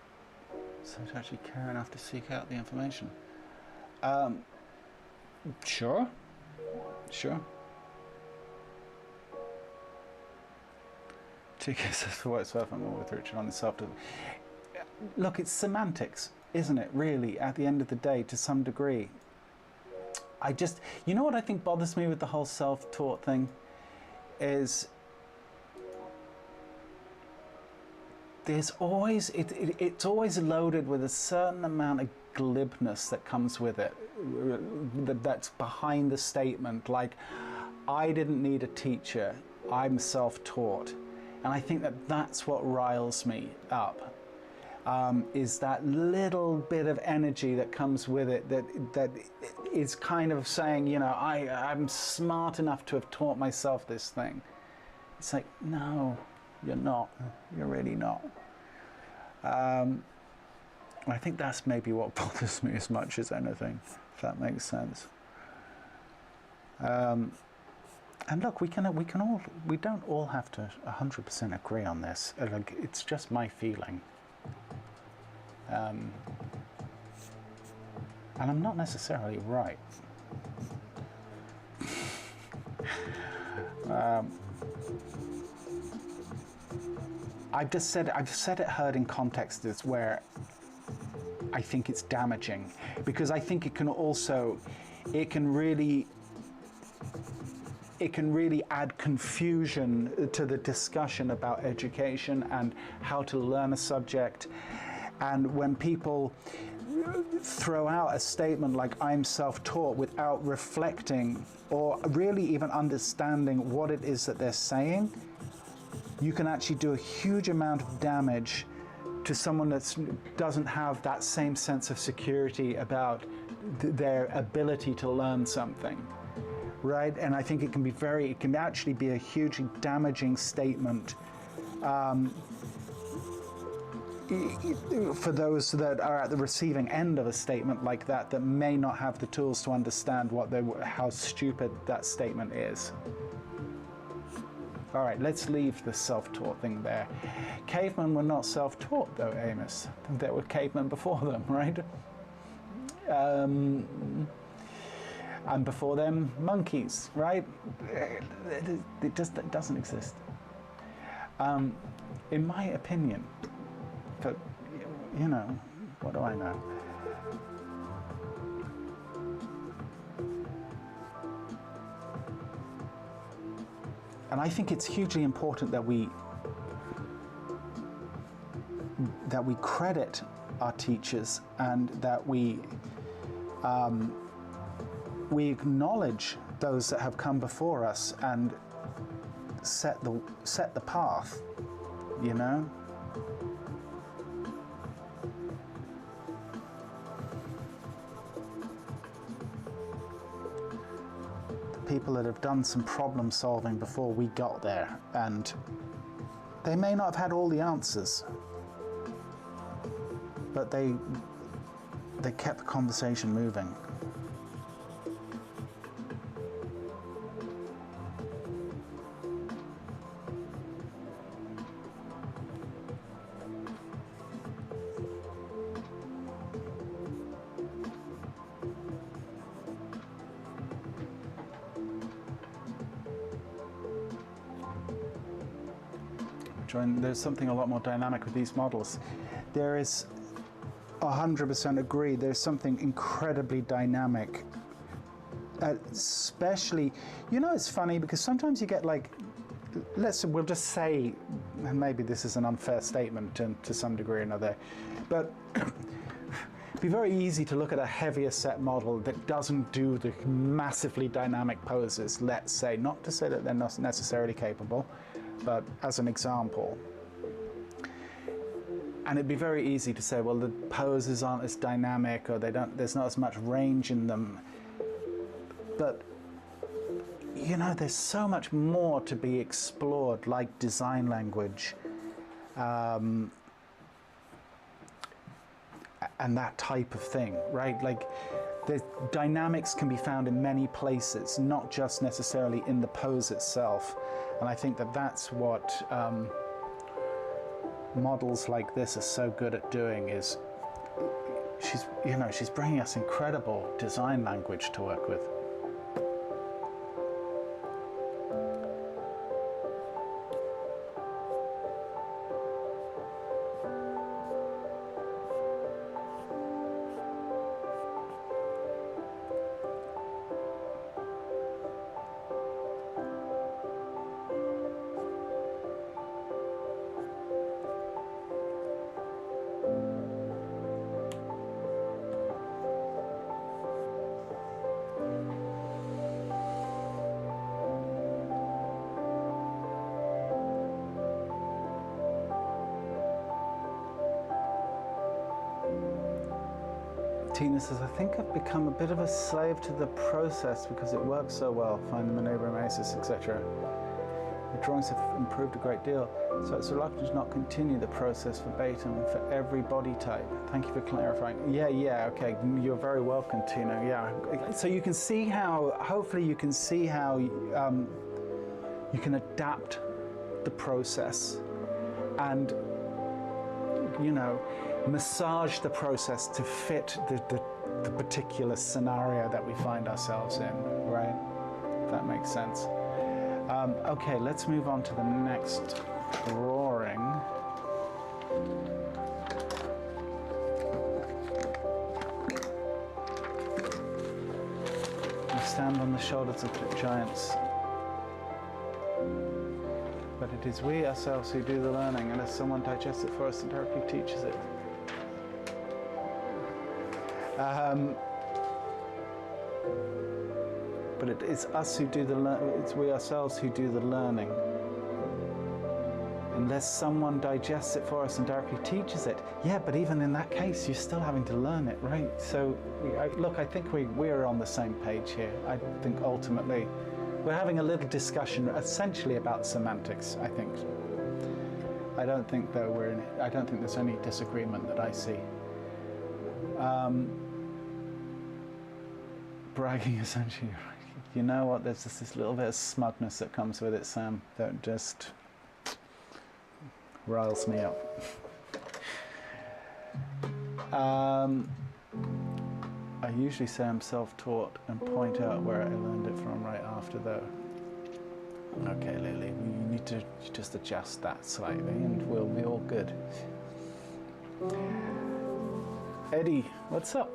So to actually care enough to seek out the information. Sure. Two cases for what it's worth, I'm more with Richard on the self-talk. Look, it's semantics, isn't it, really, at the end of the day, to some degree. You know what I think bothers me with the whole self-taught thing is there's always, it's always loaded with a certain amount of glibness that comes with it, that's behind the statement, like, I didn't need a teacher, I'm self-taught. And I think that that's what riles me up, is that little bit of energy that comes with it that is kind of saying, you know, I'm smart enough to have taught myself this thing. It's like, no, you're not. You're really not. I think that's maybe what bothers me as much as anything, if that makes sense. And look, we don't all have to 100% agree on this. Like, it's just my feeling. And I'm not necessarily right. I've said it heard in contexts where I think it's damaging, because I think it can really add confusion to the discussion about education and how to learn a subject. And when people throw out a statement like I'm self-taught without reflecting or really even understanding what it is that they're saying, you can actually do a huge amount of damage to someone that doesn't have that same sense of security about their ability to learn something, right? And I think it can actually be a hugely damaging statement for those that are at the receiving end of a statement like that may not have the tools to understand how stupid that statement is. All right, let's leave the self-taught thing there. Cavemen were not self-taught, though, Amos. There were cavemen before them, right? And before them, monkeys, right? It doesn't exist. In my opinion, but, you know, what do I know? And I think it's hugely important that we credit our teachers, and that we acknowledge those that have come before us and set the path, you know? People that have done some problem solving before we got there, and they may not have had all the answers, but they kept the conversation moving. There's something a lot more dynamic with these models. There is 100% agree. There's something incredibly dynamic, especially, you know, it's funny because sometimes you get like, we'll just say, and maybe this is an unfair statement to some degree or another, but it'd be very easy to look at a heavier set model that doesn't do the massively dynamic poses, let's say, not to say that they're not necessarily capable, but as an example. And it'd be very easy to say, well, the poses aren't as dynamic, or there's not as much range in them. But, you know, there's so much more to be explored, like design language, and that type of thing, right? Like, the dynamics can be found in many places, not just necessarily in the pose itself. And I think that that's what models like this are so good at doing, is she's bringing us incredible design language to work with. Tina says, I think I've become a bit of a slave to the process because it works so well, find the maneuver basis, etc. The drawings have improved a great deal, so it's reluctant to not continue the process verbatim for every body type. Thank you for clarifying. Yeah, okay, you're very welcome, Tina, yeah. So you can see how, hopefully you can see how you can adapt the process and, you know, massage the process to fit the particular scenario that we find ourselves in, right? If that makes sense. Okay, let's move on to the next drawing. We stand on the shoulders of the giants. But it is we ourselves who do the learning, unless someone digests it for us and directly teaches it. But it is us who do it's we ourselves who do the learning. Unless someone digests it for us and directly teaches it. Yeah, but even in that case, you're still having to learn it, right? So, look, I think we're on the same page here. I think ultimately, we're having a little discussion essentially about semantics, I think. I don't think there's any disagreement that I see. Bragging essentially, you know what, there's just this little bit of smugness that comes with it, Sam, that just riles me up. I usually say I'm self-taught and point out where I learned it from right after though. Okay, Lily, you need to just adjust that slightly and we'll be all good. Eddie, what's up?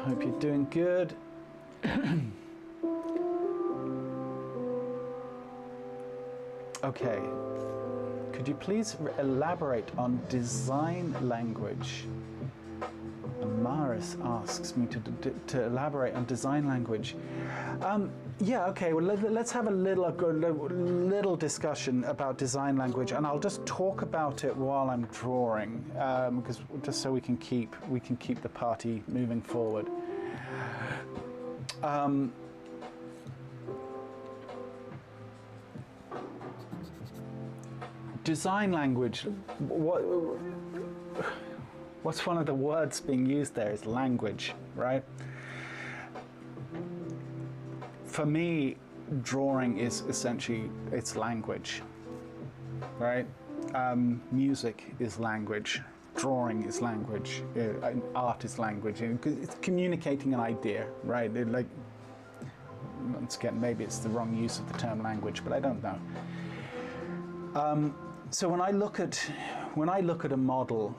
Hope you're doing good. Okay. Could you please elaborate on design language? And Maris asks me to elaborate on design language. Yeah, okay, well, let's have a little discussion about design language, and I'll just talk about it while I'm drawing, because just so we can keep the party moving forward. Design language, what's one of the words being used there is language, right? For me, drawing is essentially, it's language, right? Music is language, drawing is language, art is language. It's communicating an idea, right? Once again, maybe it's the wrong use of the term language, but I don't know. So when I look at a model,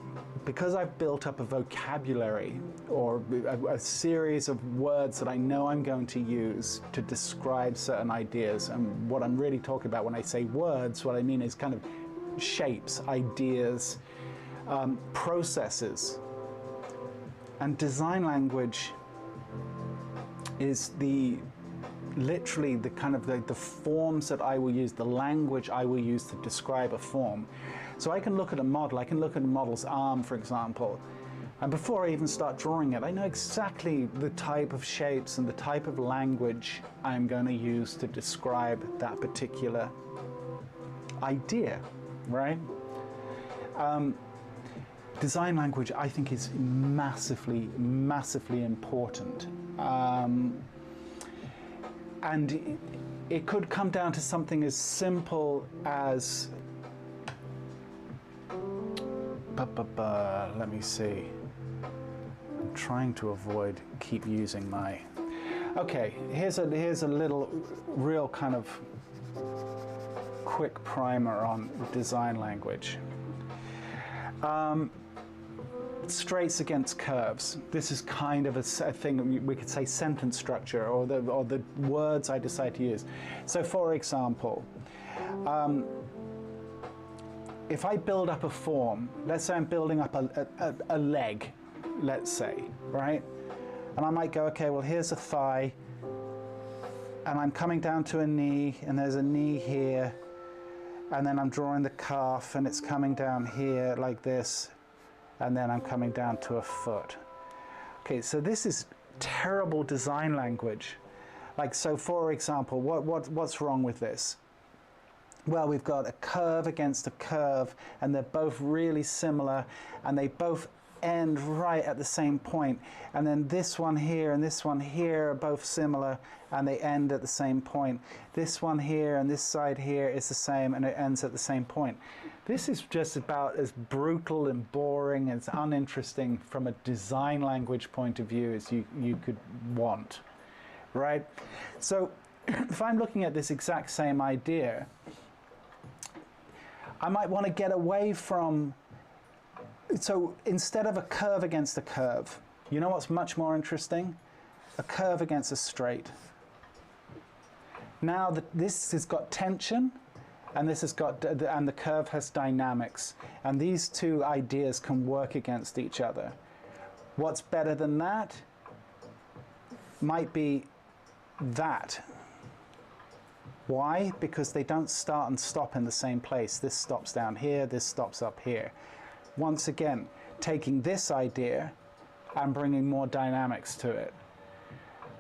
because I've built up a vocabulary or a series of words that I know I'm going to use to describe certain ideas, and what I'm really talking about when I say words, what I mean is kind of shapes, ideas, processes. And design language is literally the kind of the forms that I will use, the language I will use to describe a form. So I can look at a model, I can look at a model's arm, for example, and before I even start drawing it, I know exactly the type of shapes and the type of language I'm going to use to describe that particular idea, right? Design language, I think, is massively, massively important. And it could come down to something as simple as, let me see. I'm trying to keep using my. Okay, here's a little, real kind of quick primer on design language. Straights against curves. This is kind of a thing we could say sentence structure, or the words I decide to use. So, for example, if I build up a form, let's say I'm building up a leg, let's say, right? And I might go, okay, well, here's a thigh, and I'm coming down to a knee, and there's a knee here, and then I'm drawing the calf, and it's coming down here like this, and then I'm coming down to a foot. Okay, so this is terrible design language. Like, so for example, what's wrong with this? Well, we've got a curve against a curve, and they're both really similar, and they both end right at the same point. And then this one here and this one here are both similar, and they end at the same point. This one here and this side here is the same, and it ends at the same point. This is just about as brutal and boring and uninteresting from a design language point of view as you could want, right? So if I'm looking at this exact same idea, I might want to get away from, so instead of a curve against a curve, you know what's much more interesting? A curve against a straight. Now this has got tension, and this has got, and the curve has dynamics, and these two ideas can work against each other. What's better than that? Might be that. Why? Because they don't start and stop in the same place. This stops down here, this stops up here. Once again, taking this idea and bringing more dynamics to it,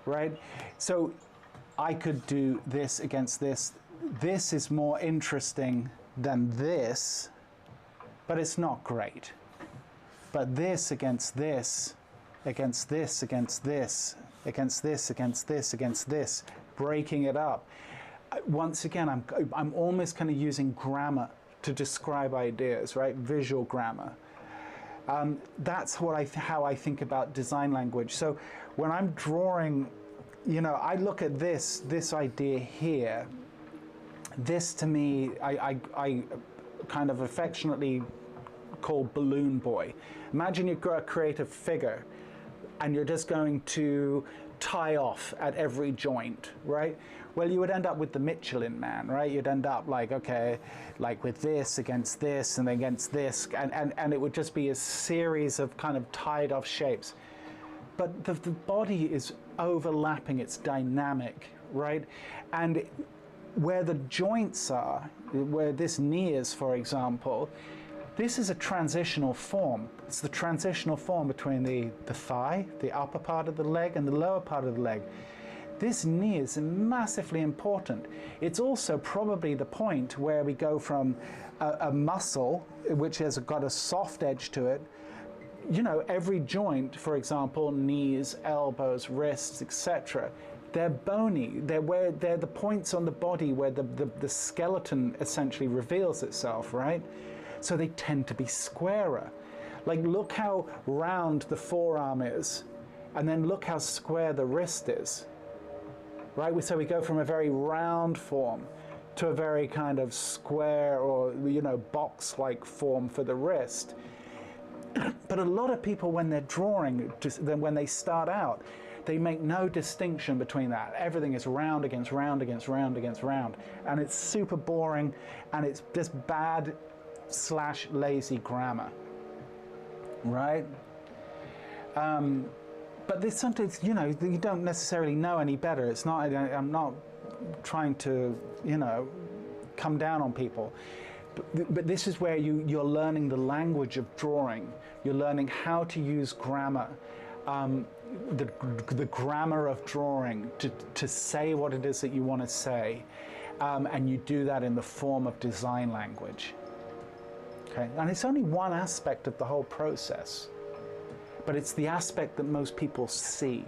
right? So I could do this against this. This is more interesting than this, but it's not great. But this against this, against this, against this, against this, against this, against this, breaking it up. Once again, I'm almost kind of using grammar to describe ideas, right? Visual grammar. That's how I think about design language. So when I'm drawing, you know, I look at this idea here. This to me, I kind of affectionately call balloon boy. Imagine you've got a creative figure and you're just going to tie off at every joint, right? Well, you would end up with the Michelin Man, right? You'd end up like, okay, like with this against this and against this, and it would just be a series of kind of tied off shapes. But the body is overlapping, it's dynamic, right? And where the joints are, where this knee is, for example, this is a transitional form. It's the transitional form between the thigh, the upper part of the leg, and the lower part of the leg. This knee is massively important. It's also probably the point where we go from a muscle, which has got a soft edge to it. You know, every joint, for example, knees, elbows, wrists, etc., they're bony. They're the points on the body where the skeleton essentially reveals itself, right? So they tend to be squarer. Like, look how round the forearm is, and then look how square the wrist is, right? So we go from a very round form to a very kind of square or, you know, box-like form for the wrist. But a lot of people, when they're drawing, then when they start out, they make no distinction between that. Everything is round against round against round against round. And it's super boring, and it's just bad / lazy grammar, right? But there's sometimes, you know, you don't necessarily know any better. It's not, I'm not trying to, you know, come down on people. But this is where you're learning the language of drawing. You're learning how to use grammar, the grammar of drawing to say what it is that you want to say. And you do that in the form of design language. Okay? And it's only one aspect of the whole process, but it's the aspect that most people see,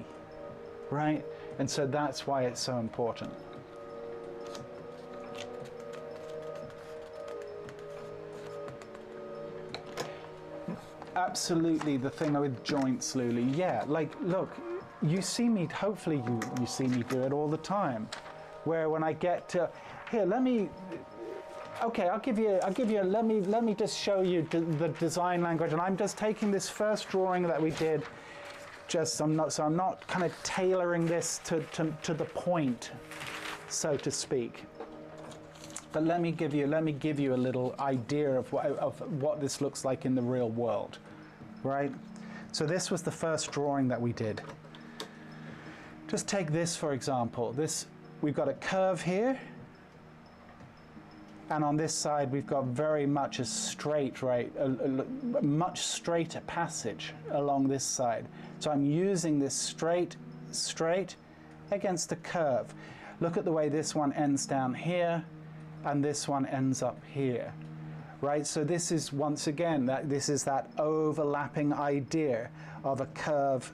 right? And so that's why it's so important. Absolutely, the thing with joints, Lulu. Yeah, like, look, you see me, hopefully you see me do it all the time, where when I get to, here, let me, okay, I'll give you, let me just show you the design language, and I'm just taking this first drawing that we did, I'm not kind of tailoring this to the point, so to speak. But let me give you a little idea of what this looks like in the real world, right? So this was the first drawing that we did. Just take this, for example. We've got a curve here, and on this side we've got very much a straight, right? A much straighter passage along this side. So I'm using this straight against the curve. Look at the way this one ends down here, and this one ends up here, right? So this is, once again, this is that overlapping idea of a curve,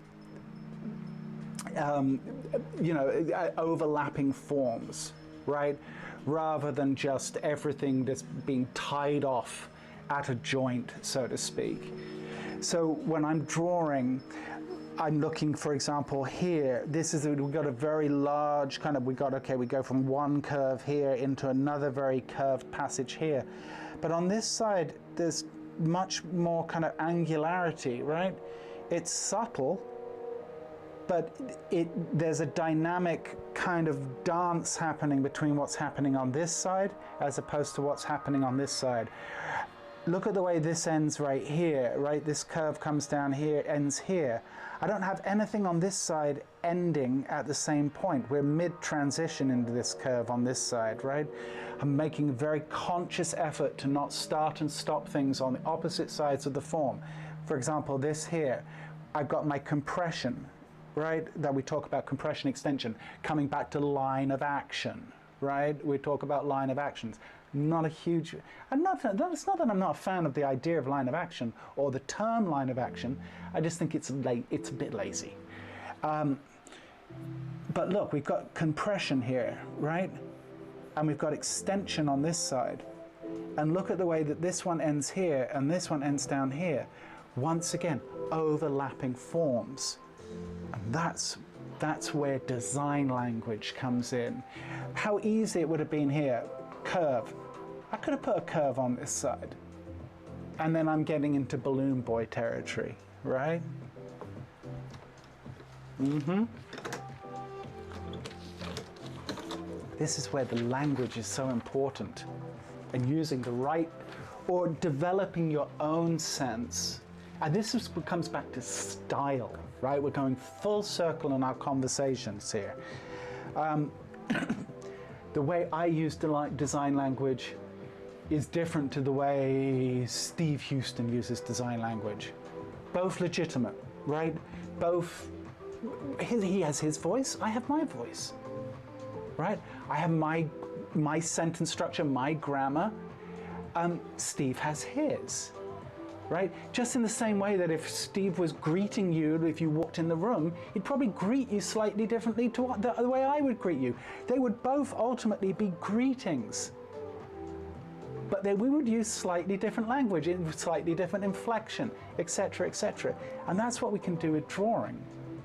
you know, overlapping forms, right? Rather than just everything just being tied off at a joint, so to speak. So when I'm drawing, I'm looking, for example, here, we've got a very large kind of, we go from one curve here into another very curved passage here. But on this side, there's much more kind of angularity, right? It's subtle, but there's a dynamic kind of dance happening between what's happening on this side as opposed to what's happening on this side. Look at the way this ends right here, right? This curve comes down here, ends here. I don't have anything on this side ending at the same point. We're mid-transition into this curve on this side, right? I'm making a very conscious effort to not start and stop things on the opposite sides of the form. For example, this here, I've got my compression, right? That we talk about compression extension, coming back to line of action, right? We talk about line of actions. Not a huge, it's not that I'm not a fan of the idea of line of action or the term line of action. I just think it's a bit lazy. But look, we've got compression here, right? And we've got extension on this side. And look at the way that this one ends here and this one ends down here. Once again, overlapping forms. And that's where design language comes in. How easy it would have been here. Curve. I could have put a curve on this side. And then I'm getting into balloon boy territory, right? This is where the language is so important, and using the right, or developing your own sense. And this is what comes back to style, right? We're going full circle in our conversations here. The way I use design language is different to the way Steve Houston uses design language. Both legitimate, right? Both, he has his voice, I have my voice, right? I have my sentence structure, my grammar. Steve has his, right? Just in the same way that if Steve was greeting you, if you walked in the room, he'd probably greet you slightly differently to the way I would greet you. They would both ultimately be greetings, but we would use slightly different language, slightly different inflection, etc., etc. And that's what we can do with drawing,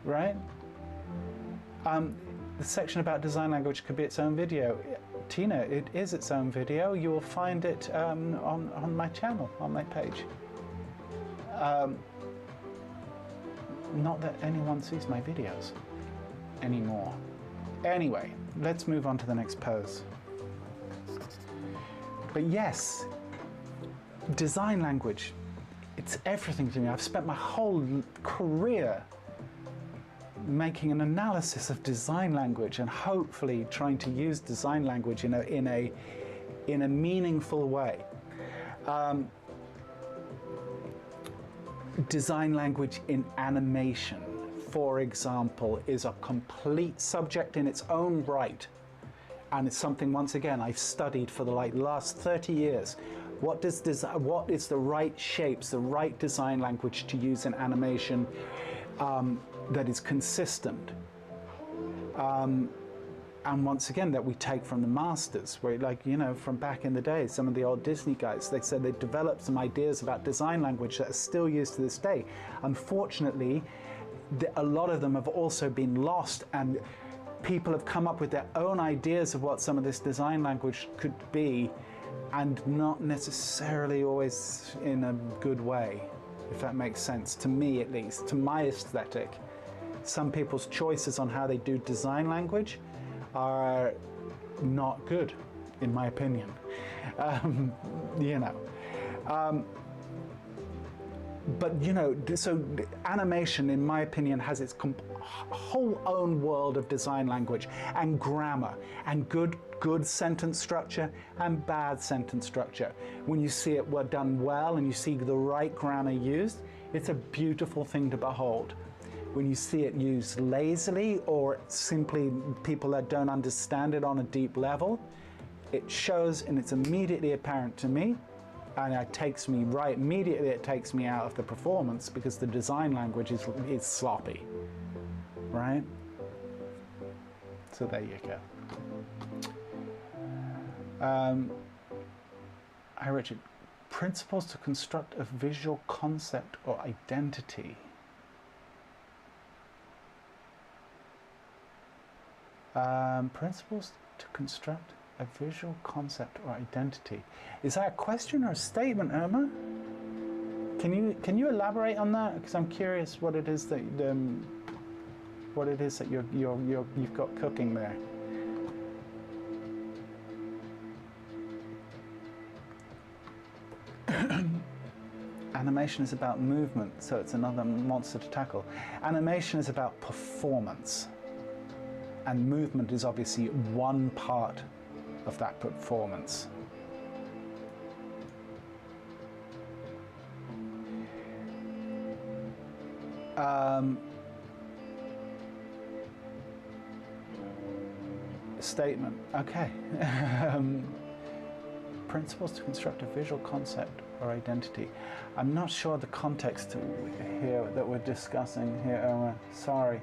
right? The section about design language could be its own video. Tina, it is its own video. You will find it on my channel, on my page. Not that anyone sees my videos anymore. Anyway, let's move on to the next pose. But yes, design language, it's everything to me. I've spent my whole career making an analysis of design language and hopefully trying to use design language in a meaningful way. Design language in animation, for example, is a complete subject in its own right. And it's something, once again, I've studied for the last 30 years. What is the right shapes, the right design language to use in animation that is consistent? And once again, that we take from the masters, where, like, you know, from back in the day, some of the old Disney guys, they said they developed some ideas about design language that are still used to this day. Unfortunately, a lot of them have also been lost, and people have come up with their own ideas of what some of this design language could be, and not necessarily always in a good way, if that makes sense, to me at least, to my aesthetic. Some people's choices on how they do design language are not good, in my opinion. You know. But, you know, so animation, in my opinion, has its whole own world of design language and grammar and good sentence structure and bad sentence structure. When you see it done well and you see the right grammar used, it's a beautiful thing to behold. When you see it used lazily or simply people that don't understand it on a deep level, it shows and it's immediately apparent to me. And it takes me immediately it takes me out of the performance because the design language is sloppy, right? So there you go. Hi Richard, principles to construct a visual concept or identity. Principles to construct a visual concept or identity. Is that a question or a statement, Irma? Can you elaborate on that? Because I'm curious what it is that you've got cooking there. Animation is about movement, so it's another monster to tackle. Animation is about performance, and movement is obviously one part of that performance. Statement, okay. Principles to construct a visual concept or identity. I'm not sure the context here that we're discussing here, sorry.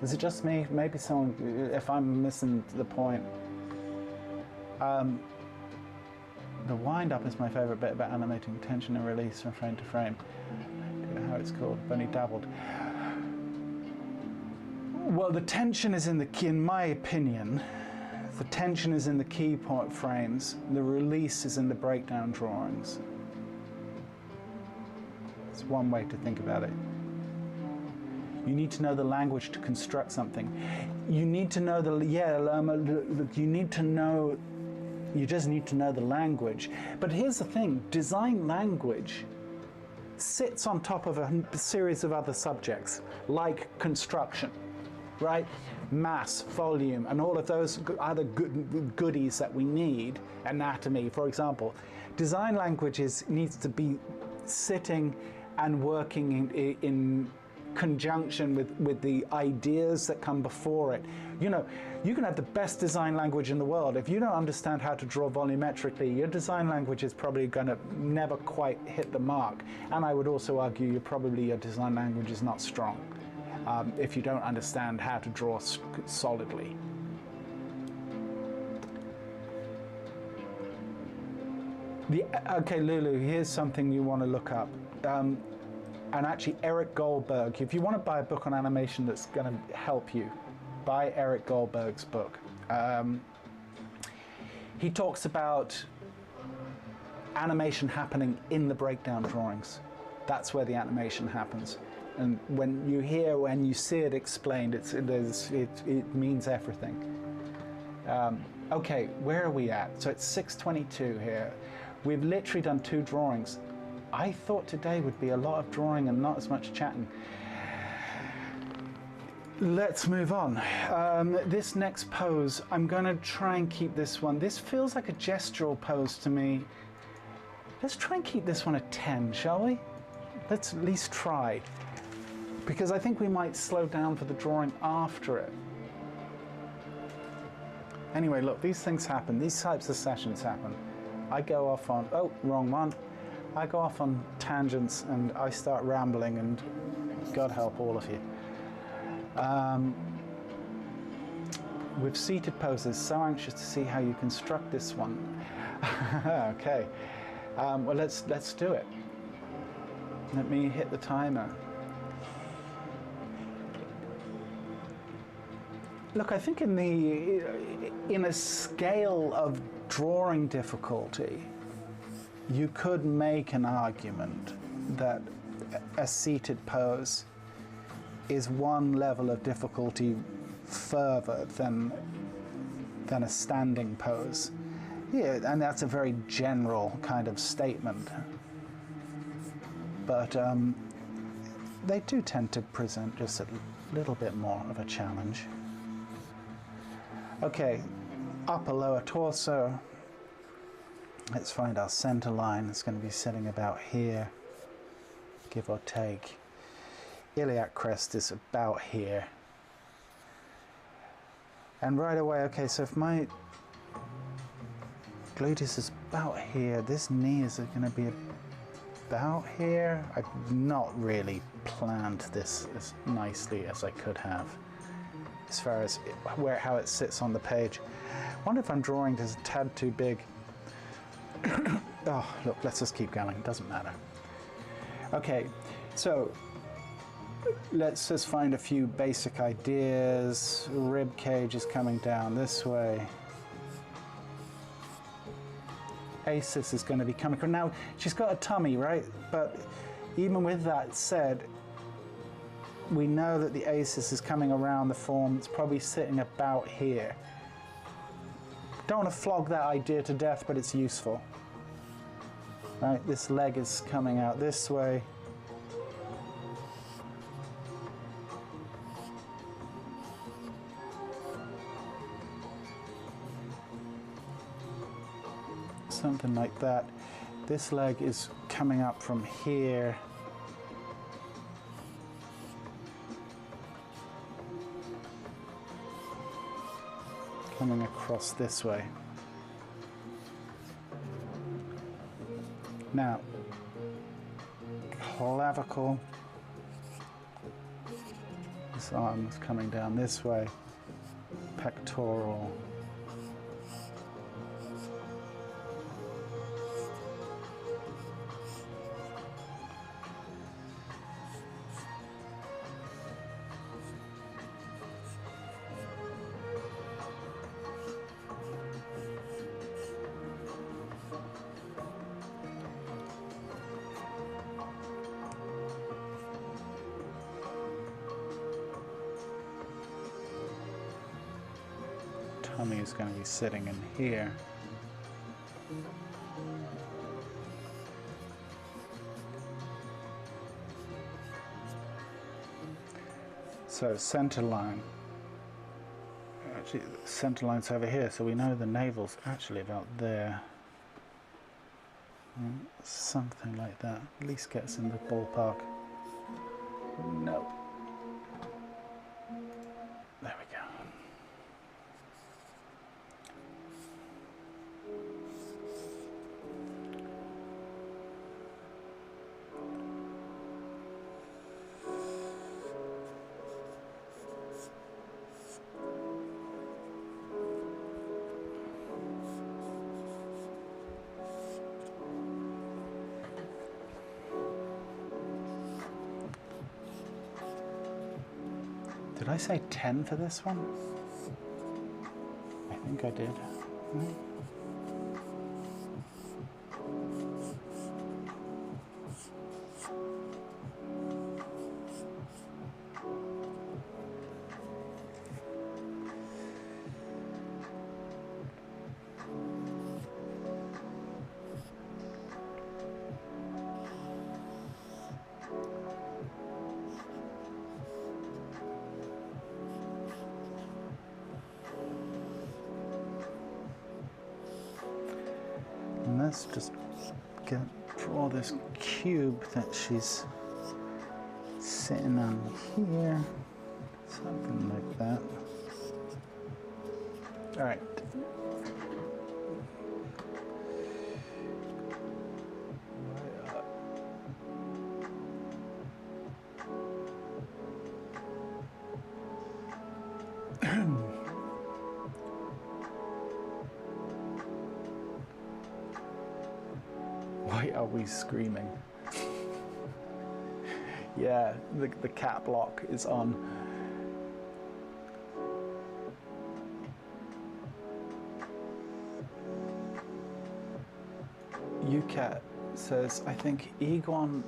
Is it just me? Maybe someone, if I'm missing the point. The wind-up is my favorite bit about animating tension and release from frame to frame. I don't know how it's called, I've only dabbled. Well, the tension is in the key, in my opinion, the tension is in the key point frames, the release is in the breakdown drawings. It's one way to think about it. You need to know the language to construct something. You need to know the, you need to know, you just need to know the language. But here's the thing, design language sits on top of a series of other subjects, like construction, right? Mass, volume, and all of those other goodies that we need, anatomy, for example. Design languages needs to be sitting and working in conjunction with the ideas that come before it. You know, you can have the best design language in the world. If you don't understand how to draw volumetrically, your design language is probably going to never quite hit the mark. And I would also argue your design language is not strong if you don't understand how to draw solidly. Okay, Lulu, here's something you want to look up. And actually, Eric Goldberg, if you want to buy a book on animation that's going to help you, buy Eric Goldberg's book. He talks about animation happening in the breakdown drawings. That's where the animation happens. And when you see it explained, it means everything. Okay, where are we at? So it's 6:22 here. We've literally done 2 drawings. I thought today would be a lot of drawing and not as much chatting. Let's move on. This next pose, I'm going to try and keep this one. This feels like a gestural pose to me. Let's try and keep this one at 10, shall we? Let's at least try. Because I think we might slow down for the drawing after it. Anyway, look, these things happen. These types of sessions happen. I go off on, oh, wrong one. I go off on tangents and I start rambling, and God help all of you. With seated poses, so anxious to see how you construct this one. Okay, well let's do it. Let me hit the timer. Look, I think in a scale of drawing difficulty, you could make an argument that a seated pose is one level of difficulty further than a standing pose. Yeah, and that's a very general kind of statement. But they do tend to present just a little bit more of a challenge. Okay, upper lower torso. Let's find our center line. It's going to be sitting about here, give or take. Iliac crest is about here. And right away, okay, so if my gluteus is about here, this knee is going to be about here. I've not really planned this as nicely as I could have, as far as how it sits on the page. I wonder if I'm drawing just a tad too big. Oh, look, let's just keep going, it doesn't matter. Okay, so let's just find a few basic ideas. Rib cage is coming down this way. Asis is going to be coming. Now, she's got a tummy, right? But even with that said, we know that the asis is coming around the form. It's probably sitting about here. Don't want to flog that idea to death, but it's useful. Right, this leg is coming out this way. Something like that. This leg is coming up from here. Coming across this way. Now, clavicle. This arm is coming down this way. Pectoral. tummy is going to be sitting in here. So center line. Actually, the center line's over here, so we know the navel's actually about there. Something like that. At least gets in the ballpark. No. There we go. Did I say 10 for this one? I think I did. Let's just draw this cube that she's sitting on here, something like that. All right. Why are we screaming? Yeah, the cap lock is on. UCAT says, I think Egon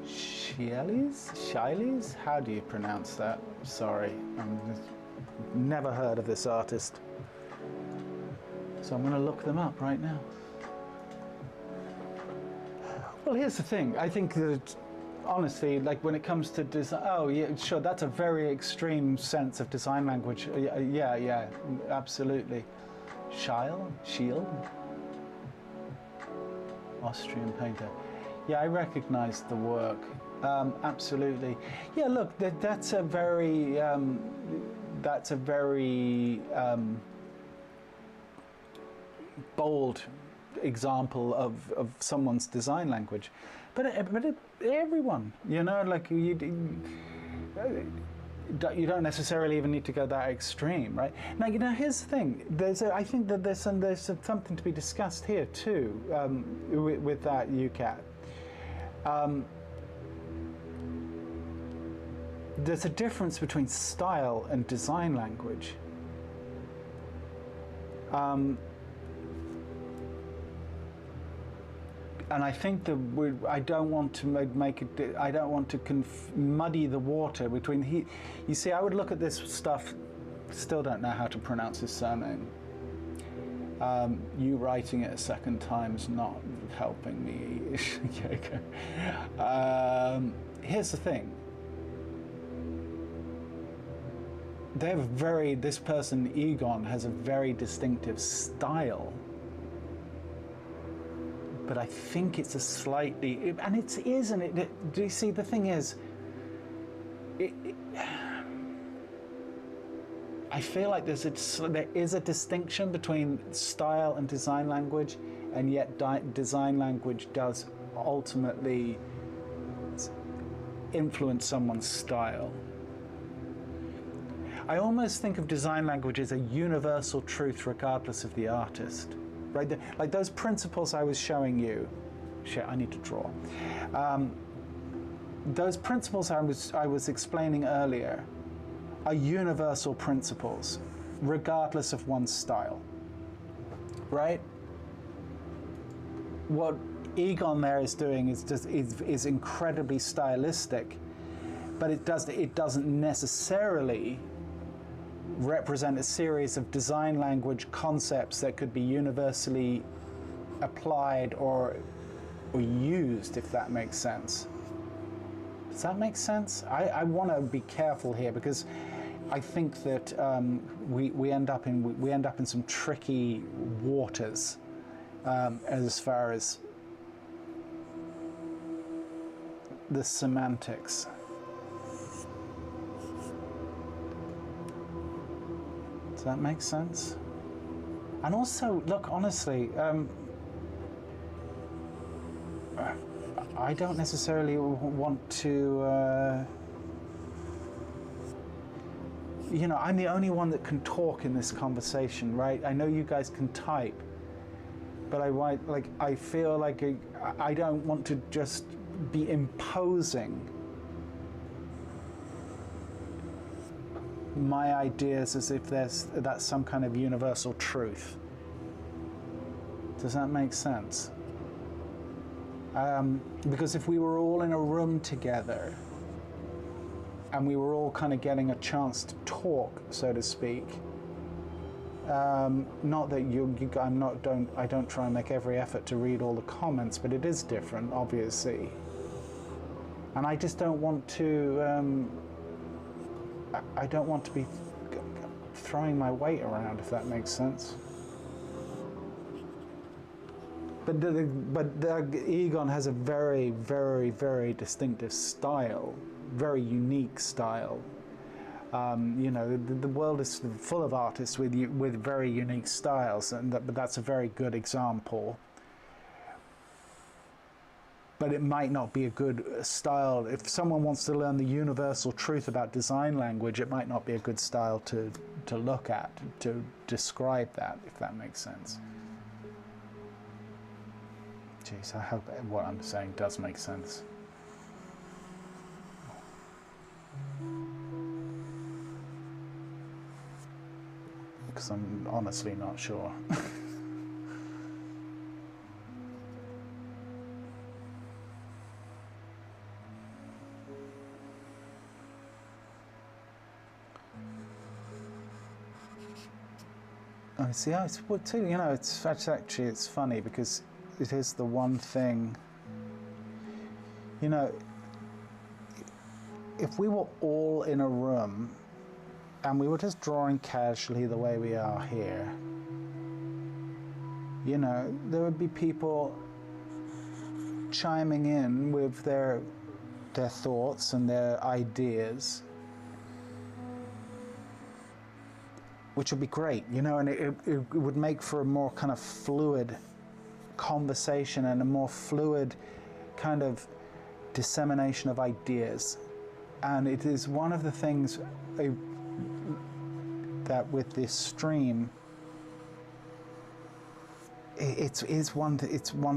Shiley's? How do you pronounce that? Sorry, I've never heard of this artist. So I'm going to look them up right now. Well, here's the thing. I think that, honestly, like when it comes to design, oh yeah, sure, that's a very extreme sense of design language. Yeah, absolutely. Schiele? Austrian painter. Yeah, I recognize the work. Absolutely. Yeah, look, that's a very bold example of someone's design language, but everyone, you know, like you don't necessarily even need to go that extreme, right? Now, you know, here's the thing. I think that there's something to be discussed here too, with that UCAT. There's a difference between style and design language. And I think that I don't want to make it. I don't want to muddy the water between. You see, I would look at this stuff. Still don't know how to pronounce his surname. You writing it a second time is not helping me. Here's the thing. They have this person, Egon, has a very distinctive style. But I think it's a slightly, and it is, and it, do you see, the thing is, I feel like there is a distinction between style and design language, and yet design language does ultimately influence someone's style. I almost think of design language as a universal truth regardless of the artist, right? Like those principles I was showing you. Shit, I need to draw. Those principles I was explaining earlier are universal principles, regardless of one's style, right? What Egon there is doing is incredibly stylistic, but it doesn't necessarily represent a series of design language concepts that could be universally applied or used, if that makes sense. Does that make sense? I want to be careful here, because I think that we end up in some tricky waters as far as the semantics. Does that make sense? And also, look, honestly, I don't necessarily want to, you know, I'm the only one that can talk in this conversation, right? I know you guys can type, but I feel like I don't want to just be imposing my ideas as if that's some kind of universal truth. Does that make sense? Because if we were all in a room together and we were all kind of getting a chance to talk, so to speak, not that I don't try and make every effort to read all the comments, but it is different, obviously. And I just don't want to, I don't want to be throwing my weight around, if that makes sense. But Egon has a very, very, very distinctive style, very unique style. You know, the world is full of artists with very unique styles, but that's a very good example. But it might not be a good style. If someone wants to learn the universal truth about design language, it might not be a good style to look at, to describe that, if that makes sense. Jeez, I hope what I'm saying does make sense. Because I'm honestly not sure. I see how it's too. You know, it's actually it's funny because it is the one thing. You know, if we were all in a room and we were just drawing casually the way we are here, you know, there would be people chiming in with their thoughts and their ideas, which would be great, you know, and it would make for a more kind of fluid conversation and a more fluid kind of dissemination of ideas. And it is one of the things that with this stream, it's one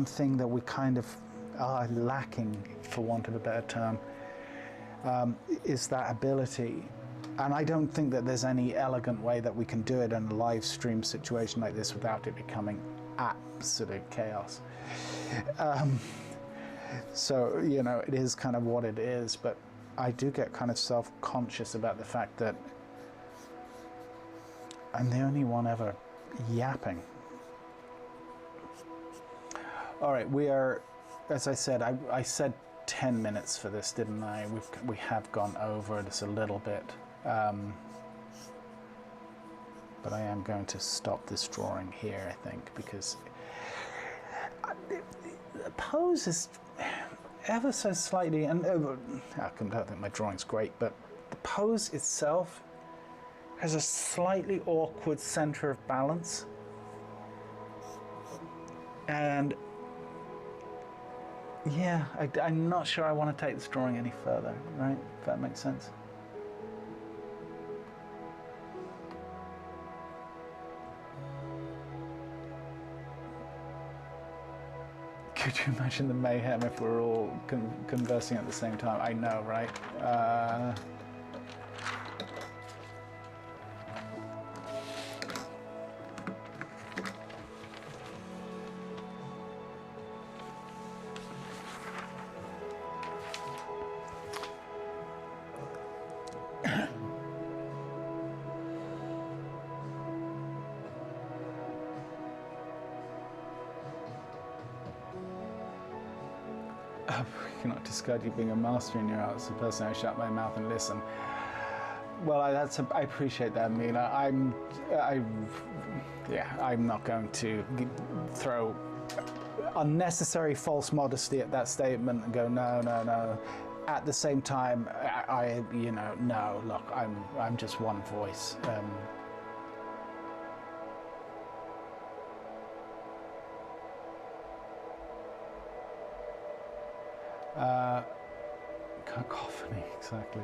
thing that we kind of are lacking, for want of a better term, is that ability. And I don't think that there's any elegant way that we can do it in a live stream situation like this without it becoming absolute chaos. So, you know, it is kind of what it is, but I do get kind of self-conscious about the fact that I'm the only one ever yapping. All right, we are, as I said, I said 10 minutes for this, didn't I? We have gone over this a little bit. But I am going to stop this drawing here, I think, because the pose is ever so slightly, and I don't think my drawing's great, but the pose itself has a slightly awkward center of balance. And yeah, I'm not sure I want to take this drawing any further, right? If that makes sense. Could you imagine the mayhem if we're all conversing at the same time? I know, right? cannot discard you being a master in your art as a person. I shut my mouth and listen. Well, I appreciate that, Mila. I'm not going to throw unnecessary false modesty at that statement and go, no. At the same time, no. Look, I'm just one voice. Cacophony, exactly.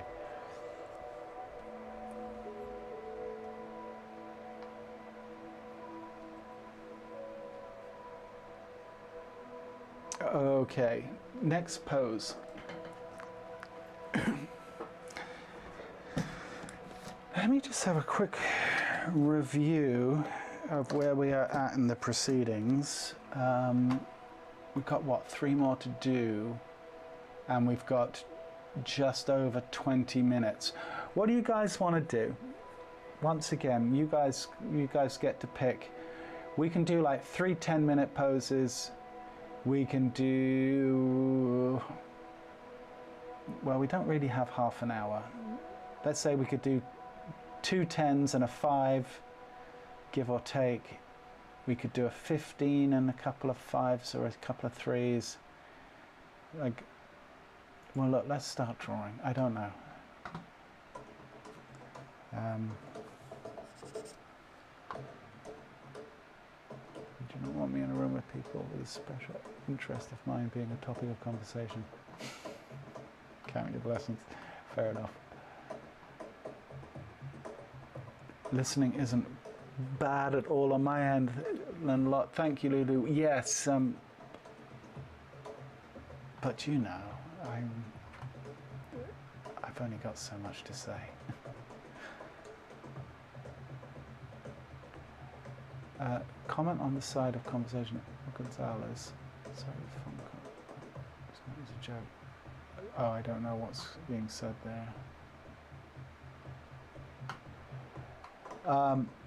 Okay, next pose. Let me just have a quick review of where we are at in the proceedings. We've got, what, 3 more to do, and we've got just over 20 minutes. What do you guys want to do? Once again, you guys get to pick. We can do like 3 10-minute poses. We can do, well, we don't really have half an hour. Let's say we could do 2 10s and a 5, give or take. We could do a 15 and a couple of 5s or a couple of 3s. Like, well, look, let's start drawing. I don't know. Do you not want me in a room with people with a special interest of mine being a topic of conversation? Count your blessings. Fair enough. Listening isn't bad at all on my end. Thank you, Lulu. Yes, but you know, I've only got so much to say. Comment on the side of conversation Gonzalez. Sorry, it's a joke. Oh, I don't know what's being said there.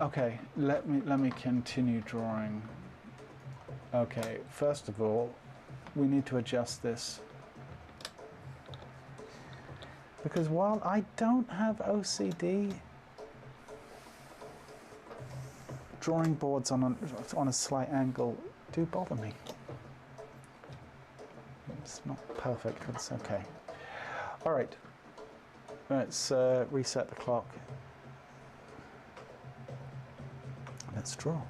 Okay, let me continue drawing. Okay, first of all, we need to adjust this. Because while I don't have OCD, drawing boards on a slight angle do bother me. It's not perfect, but it's okay. All right, let's reset the clock. Let's draw.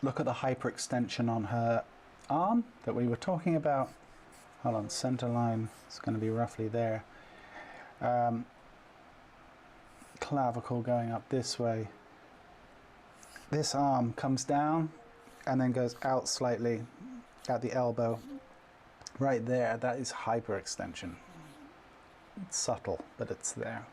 Look at the hyperextension on her arm that we were talking about. Hold on, center line is going to be roughly there. Clavicle going up this way. This arm comes down and then goes out slightly at the elbow. Right there, that is hyperextension. It's subtle, but it's there.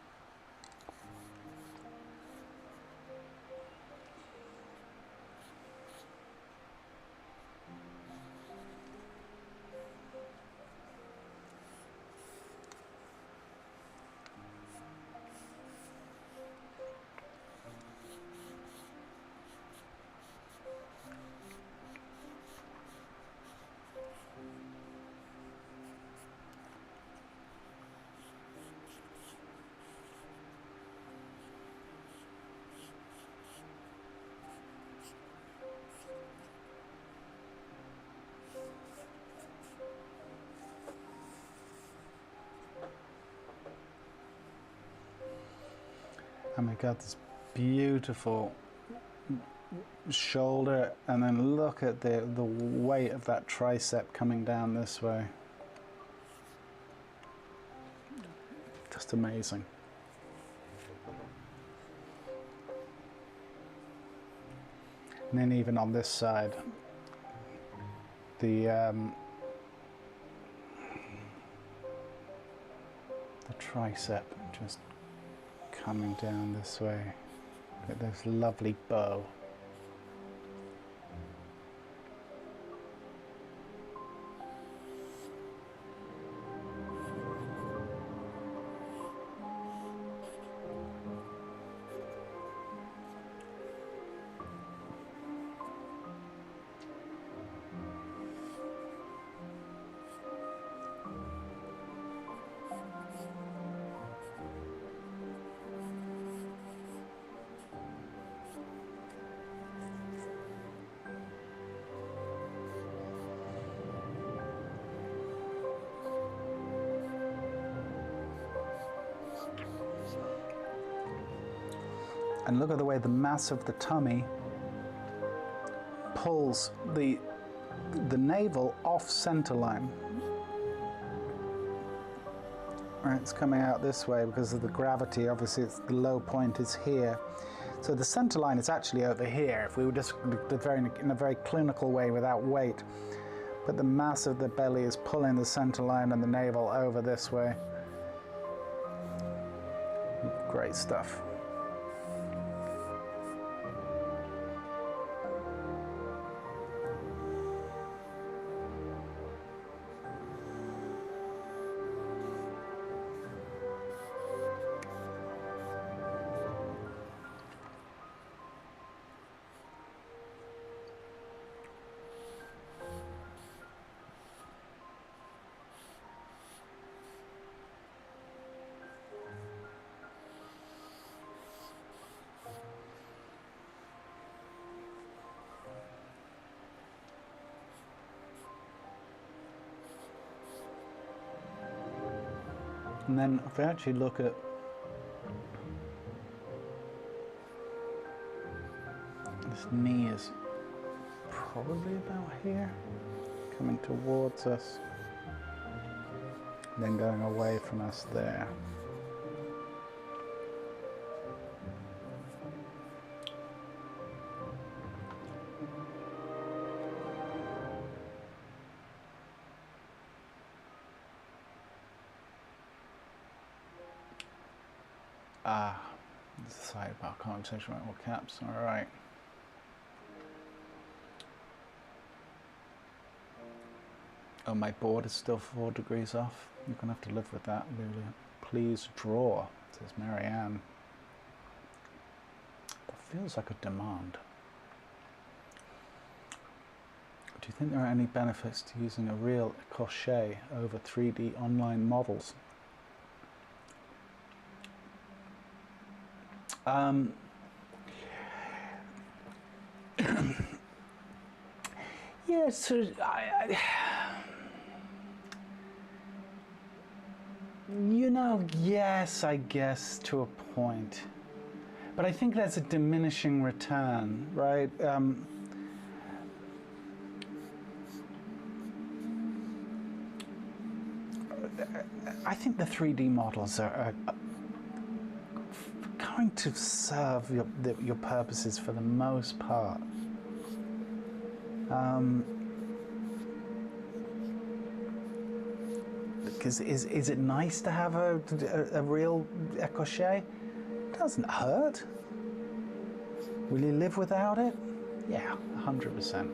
And we got this beautiful shoulder, and then look at the weight of that tricep coming down this way. Just amazing. And then even on this side, the tricep just coming down this way. Look at this lovely bow. And look at the way the mass of the tummy pulls the navel off center line. Right, it's coming out this way because of the gravity. Obviously, the low point is here. So the center line is actually over here, if we were just in a very clinical way without weight. But the mass of the belly is pulling the center line and the navel over this way. Great stuff. And then if we actually look at this knee is probably about here, coming towards us, then going away from us there. This is sidebar conversation about all caps. All right. Oh, my board is still 4 degrees off. You're gonna have to live with that, Lulu. Please draw, says Marianne. That feels like a demand. Do you think there are any benefits to using a real crochet over 3D online models? Yeah, so you know, yes, I guess to a point, but I think that's a diminishing return, right? I think the 3D models are going to serve your purposes for the most part. Because is it nice to have a real crochet? It doesn't hurt. Will you live without it? Yeah, 100%.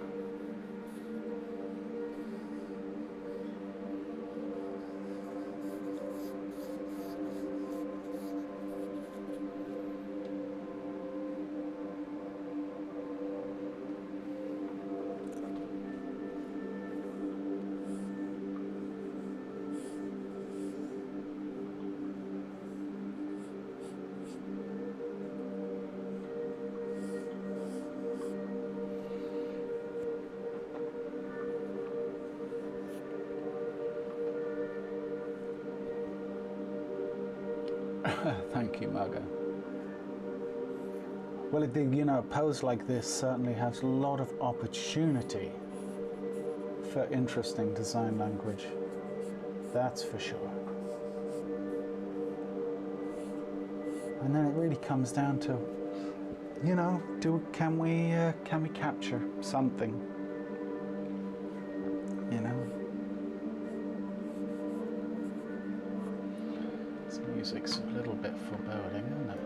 Thank you, Margo. Well, you know, a pose like this certainly has a lot of opportunity for interesting design language. That's for sure. And then it really comes down to, you know, can we capture something? You know. This music's a little bit foreboding, isn't it?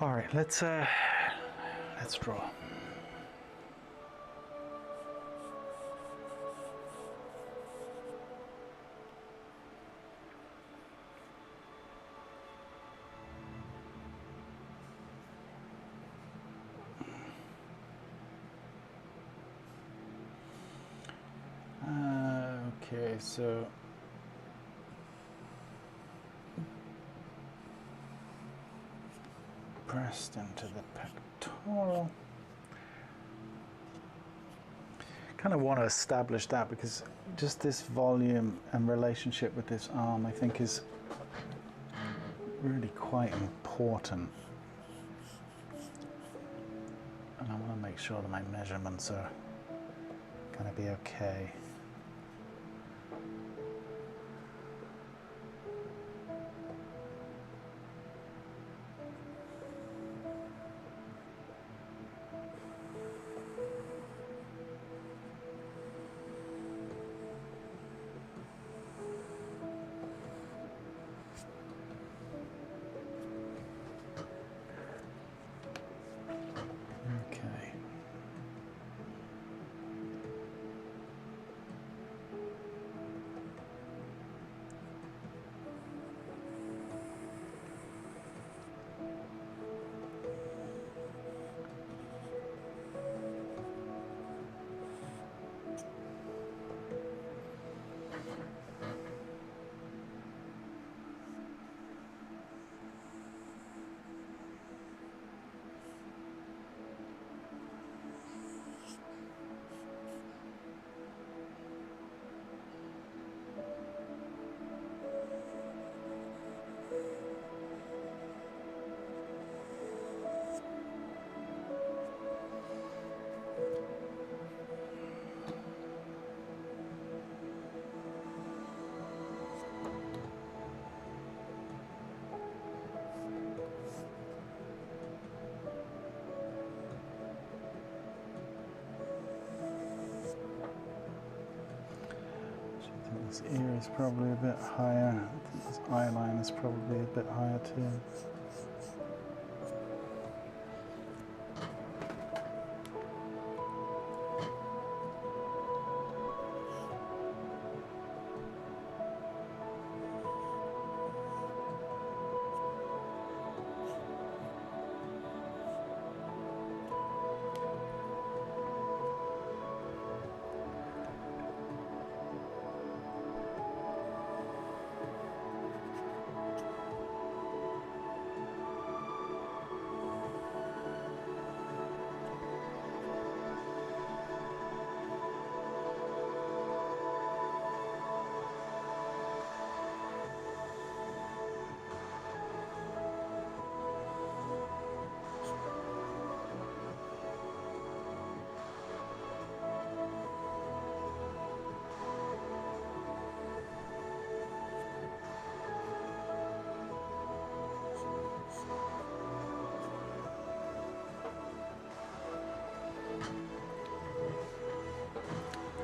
All right, let's draw. Okay, so pressed into the pectoral. Kind of want to establish that because just this volume and relationship with this arm, I think, is really quite important. And I want to make sure that my measurements are going to be okay. Okay. This ear is probably a bit higher. I think this eye line is probably a bit higher too.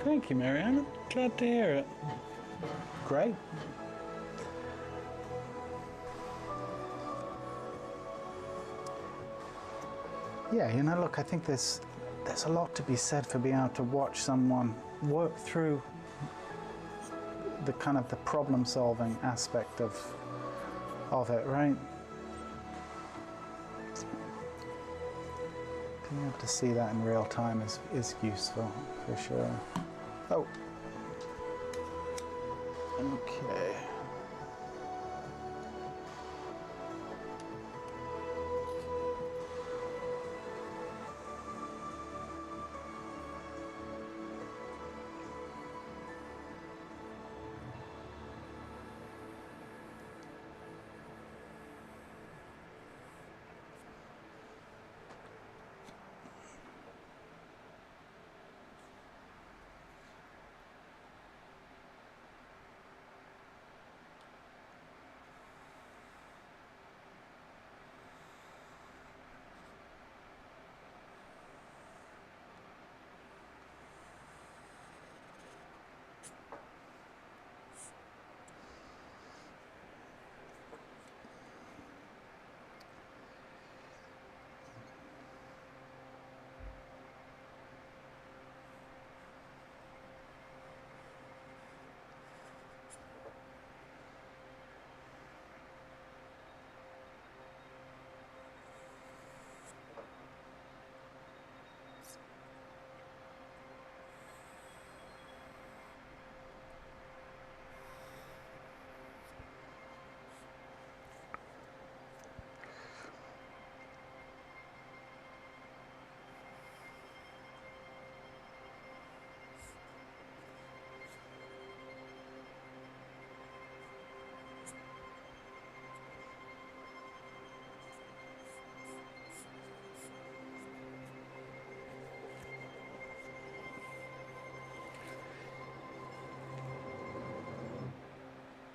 Thank you, Marianne. Glad to hear it. Great. Yeah, you know, look, I think there's a lot to be said for being able to watch someone work through the kind of the problem-solving aspect of it, right? Being able to see that in real time is useful, for sure. Oh. Okay.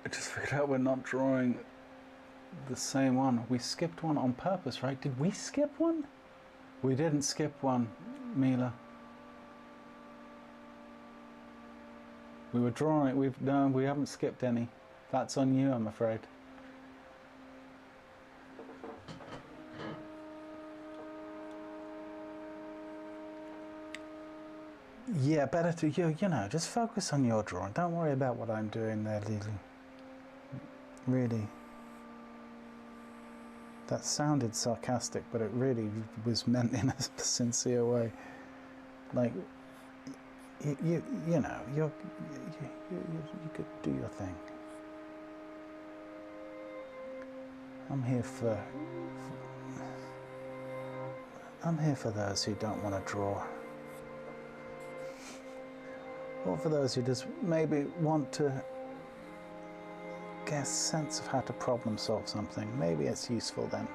I just figured out we're not drawing the same one. We skipped one on purpose, right? Did we skip one? We didn't skip one, Mila. We were drawing. We haven't skipped any. That's on you, I'm afraid. Yeah, better to you know, just focus on your drawing. Don't worry about what I'm doing there, Lily. Really. That sounded sarcastic, but it really was meant in a sincere way. Like, you know, you could do your thing. I'm here for those who don't want to draw. Or for those who just maybe want to get a sense of how to problem solve something. Maybe it's useful then.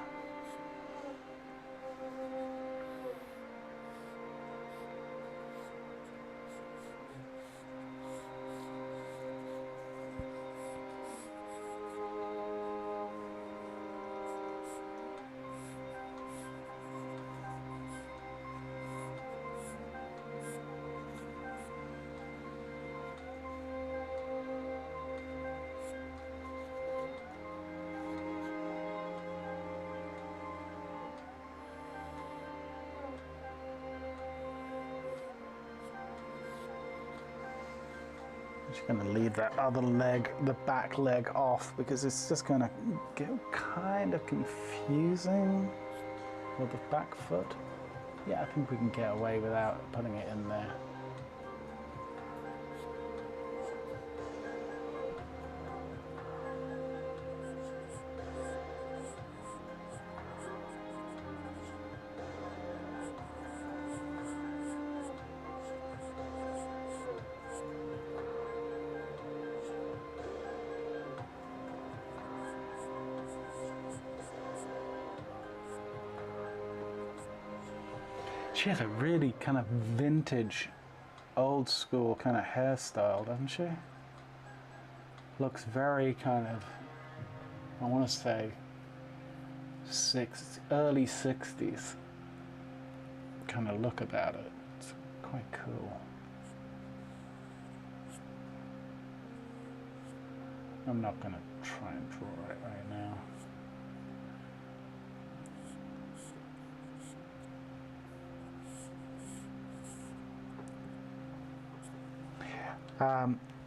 Just going to leave that other leg, the back leg, off because it's just going to get kind of confusing with the back foot. Yeah, I think we can get away without putting it in there. She has a really kind of vintage, old school kind of hairstyle, doesn't she? Looks very kind of, I want to say, early 60s kind of look about it. It's quite cool. I'm not going to try and draw it right now.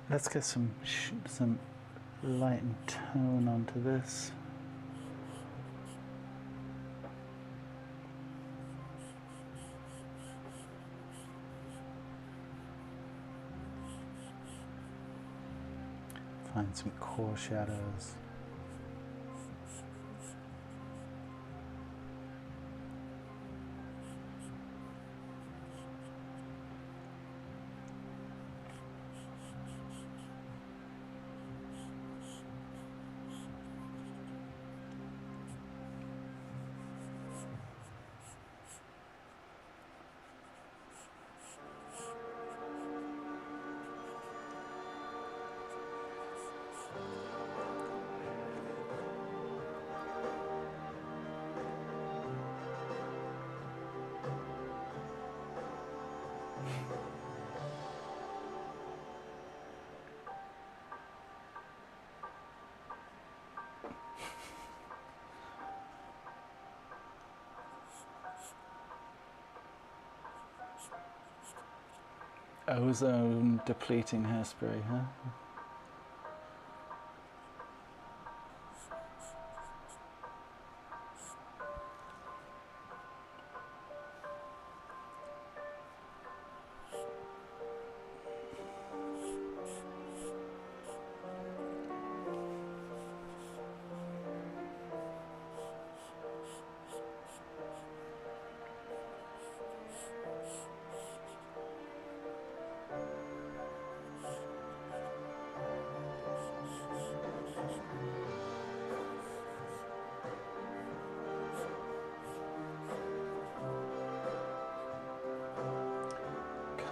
Let's get some light and tone onto this. Find some core shadows. Ozone depleting hairspray, huh?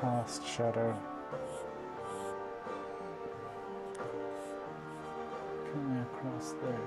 Cast shadow. across there.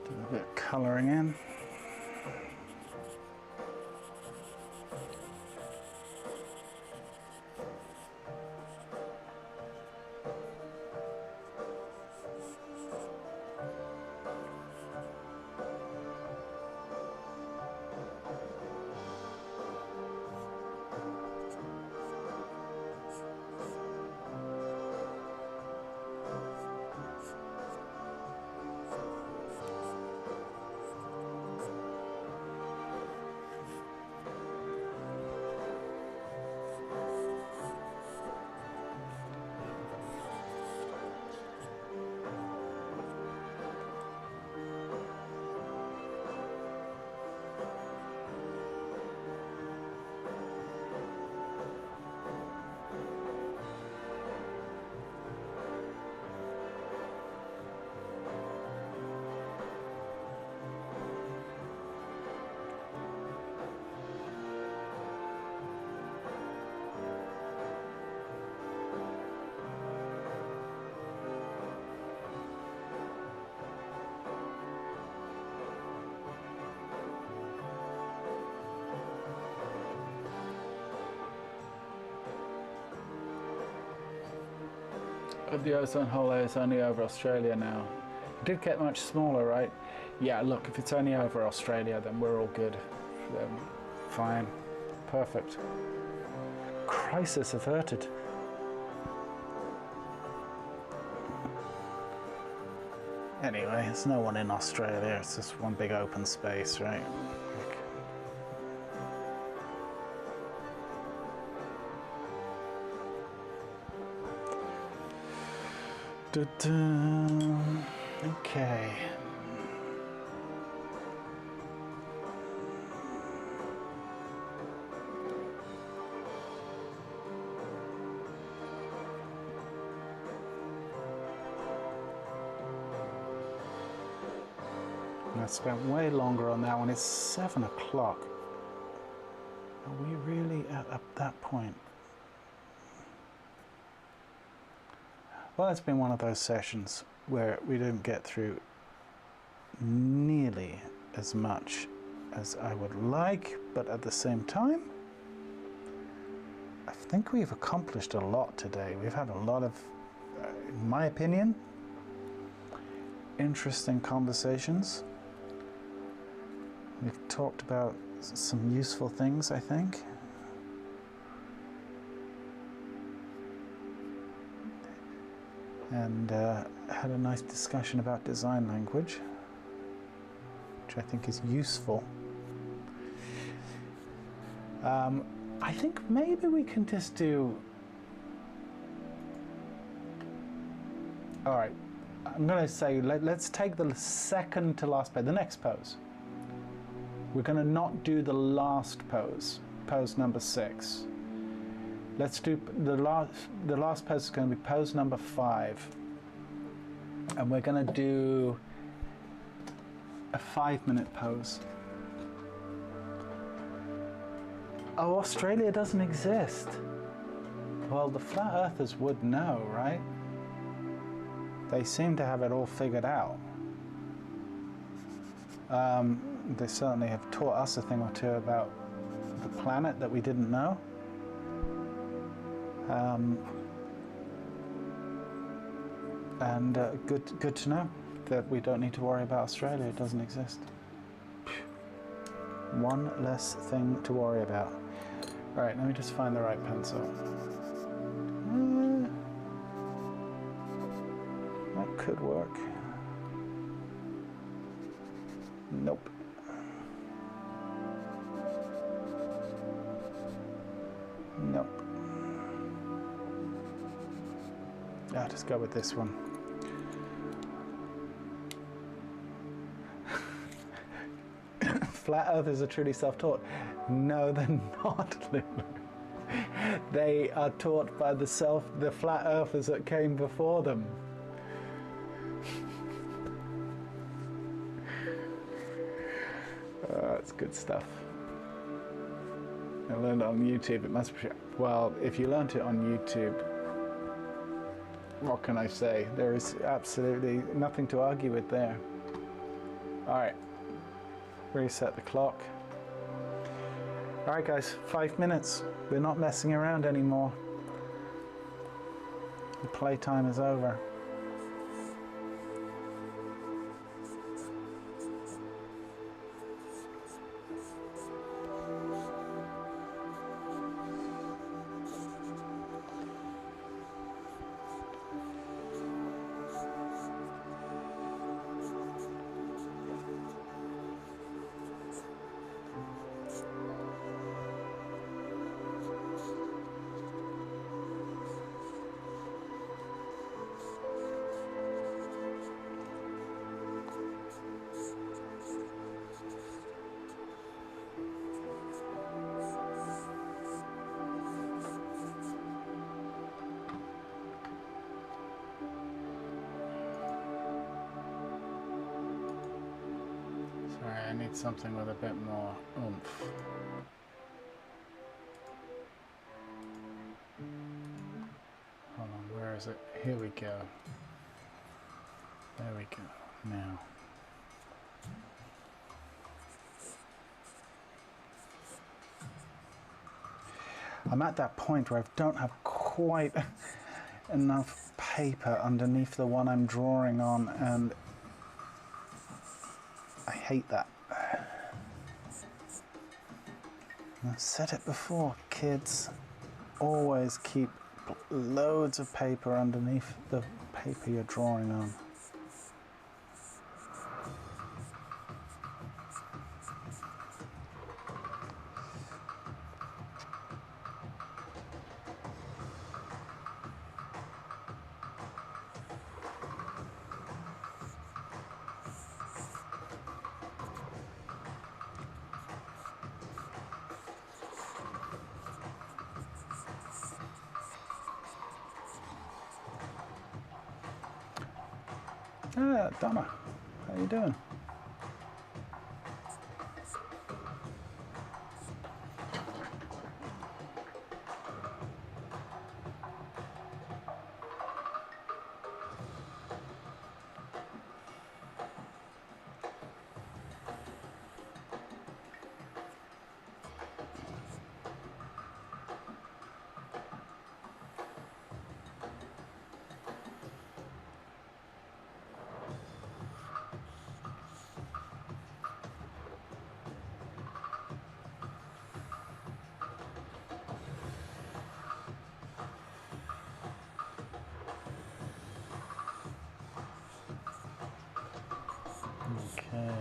A bit of colouring in. But the ozone hole is only over Australia now. It did get much smaller, right? Yeah, look, if it's only over Australia, then we're all good. Fine. Perfect. Crisis averted. Anyway, there's no one in Australia. It's just one big open space, right? Okay. I spent way longer on that one. It's 7 o'clock. Are we really at that point? Well, it's been one of those sessions where we didn't get through nearly as much as I would like, but at the same time, I think we've accomplished a lot today. We've had a lot of, in my opinion, interesting conversations. We've talked about some useful things, I think. And had a nice discussion about design language, which I think is useful. I think maybe we can just do... All right, I'm going to say let's take the second to last pose, the next pose. We're going to not do the last pose, pose number 6. Let's do the last pose is going to be pose number 5. And we're going to do a 5-minute pose. Oh, Australia doesn't exist. Well, the flat earthers would know, right? They seem to have it all figured out. They certainly have taught us a thing or two about the planet that we didn't know. And good to know that we don't need to worry about Australia. It doesn't exist. One less thing to worry about. All right, let me just find the right pencil. That could work. Nope. Nope. I'll just go with this one. Flat earthers are truly self-taught. No, they're not, Lulu. They are taught by the flat earthers that came before them. That's good stuff. I learned it on YouTube. It must be, well, if you learnt it on YouTube, what can I say? There is absolutely nothing to argue with there. All right, reset the clock. All right, guys, 5 minutes. We're not messing around anymore. The playtime is over. I need something with a bit more oomph. Hold on, where is it? Here we go. There we go. Now. I'm at that point where I don't have quite enough paper underneath the one I'm drawing on, and I hate that. I've said it before, kids. Always keep loads of paper underneath the paper you're drawing on. Ah, Donna, how you doing? Okay.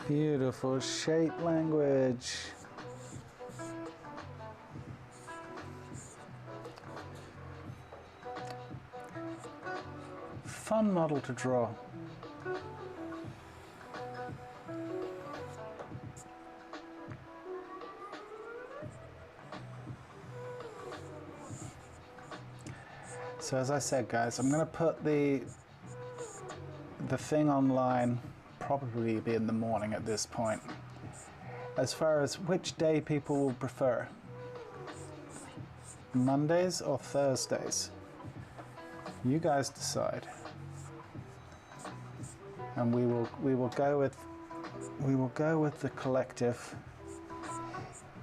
Beautiful shape language. fun model to draw. So as I said, guys, I'm going to put the thing online, probably be in the morning at this point. As far as which day people will prefer, Mondays or Thursdays, you guys decide, and we will go with the collective.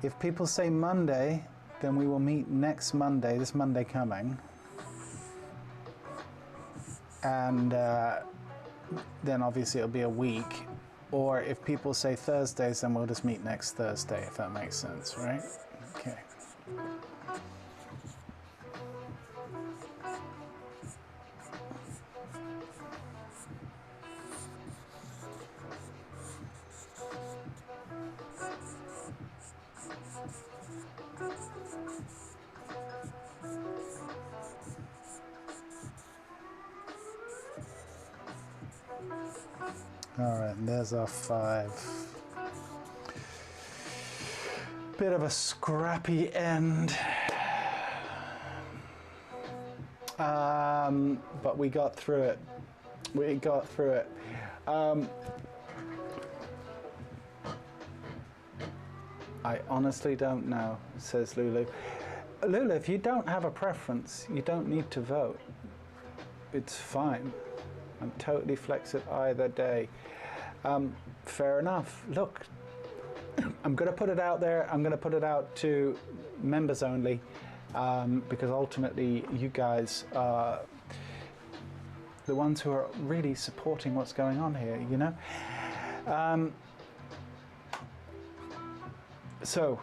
If people say Monday, then we will meet next Monday, this Monday coming. And then obviously it'll be a week. Or if people say Thursdays, then we'll just meet next Thursday, if that makes sense, right? Okay. All right, and there's our 5. Bit of a scrappy end. But we got through it. We got through it. I honestly don't know, says Lulu. Lulu, if you don't have a preference, you don't need to vote. It's fine. I'm totally flexible either day. Fair enough. Look, I'm going to put it out there. I'm going to put it out to members only, because ultimately you guys are the ones who are really supporting what's going on here, you know? So,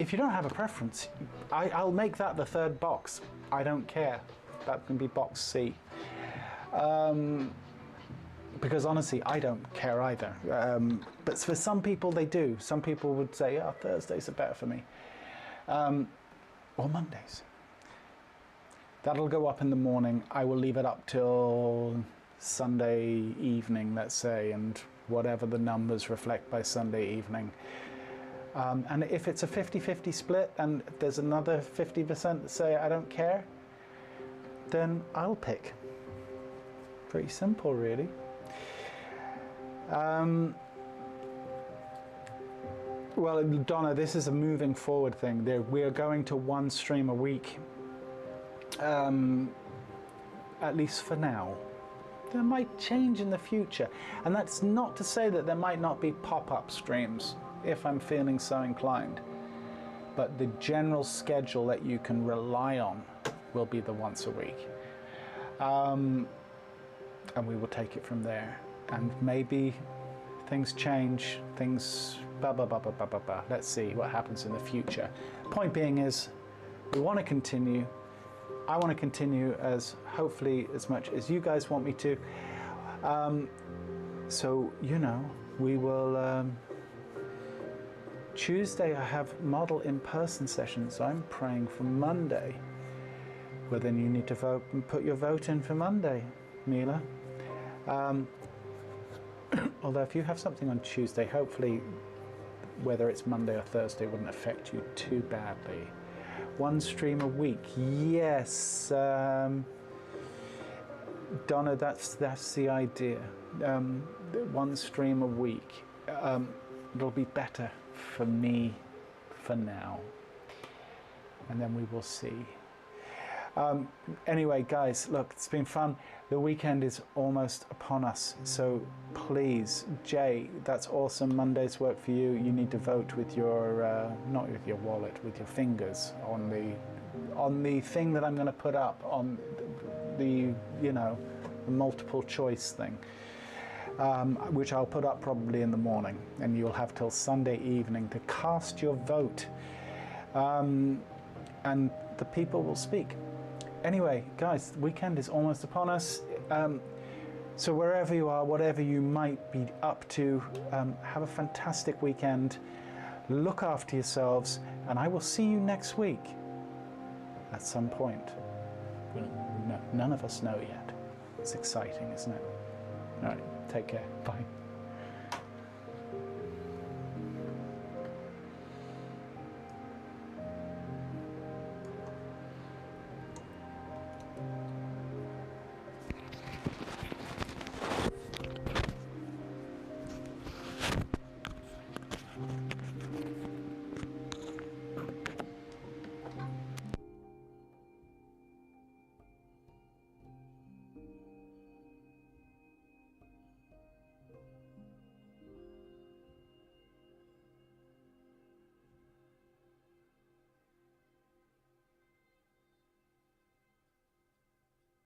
if you don't have a preference, I'll make that the 3rd box. I don't care. That can be box C. Because honestly, I don't care either. But for some people, they do. Some people would say, oh, Thursdays are better for me. Or Mondays. That'll go up in the morning. I will leave it up till Sunday evening, let's say, and whatever the numbers reflect by Sunday evening. And if it's a 50-50 split and there's another 50% that say I don't care, then I'll pick. Pretty simple, really. Well, Donna, this is a moving forward thing. We're going to 1 stream a week, at least for now. That might change in the future. And that's not to say that there might not be pop-up streams, if I'm feeling so inclined. But the general schedule that you can rely on will be the once a week. And we will take it from there. And maybe things change, things blah, blah, blah, blah, blah, blah, blah. Let's see what happens in the future. Point being is, we want to continue. I want to continue as hopefully as much as you guys want me to. So, you know, we will, Tuesday I have model in-person sessions, so I'm praying for Monday. Well, then you need to vote and put your vote in for Monday, Mila. Although if you have something on Tuesday, hopefully whether it's Monday or Thursday wouldn't affect you too badly. 1 stream a week, yes. Donna, that's the idea. 1 stream a week. It'll be better for me for now, and then we will see. Anyway, guys, look, it's been fun. The weekend is almost upon us, so please, Jay, that's awesome. Monday's work for you. You need to vote with your, not with your wallet, with your fingers on the thing that I'm going to put up on the, you know, the multiple choice thing, which I'll put up probably in the morning, and you'll have till Sunday evening to cast your vote, and the people will speak. Anyway, guys, the weekend is almost upon us. So wherever you are, whatever you might be up to, have a fantastic weekend. Look after yourselves, and I will see you next week at some point. None of us know yet. It's exciting, isn't it? All right, take care. Bye.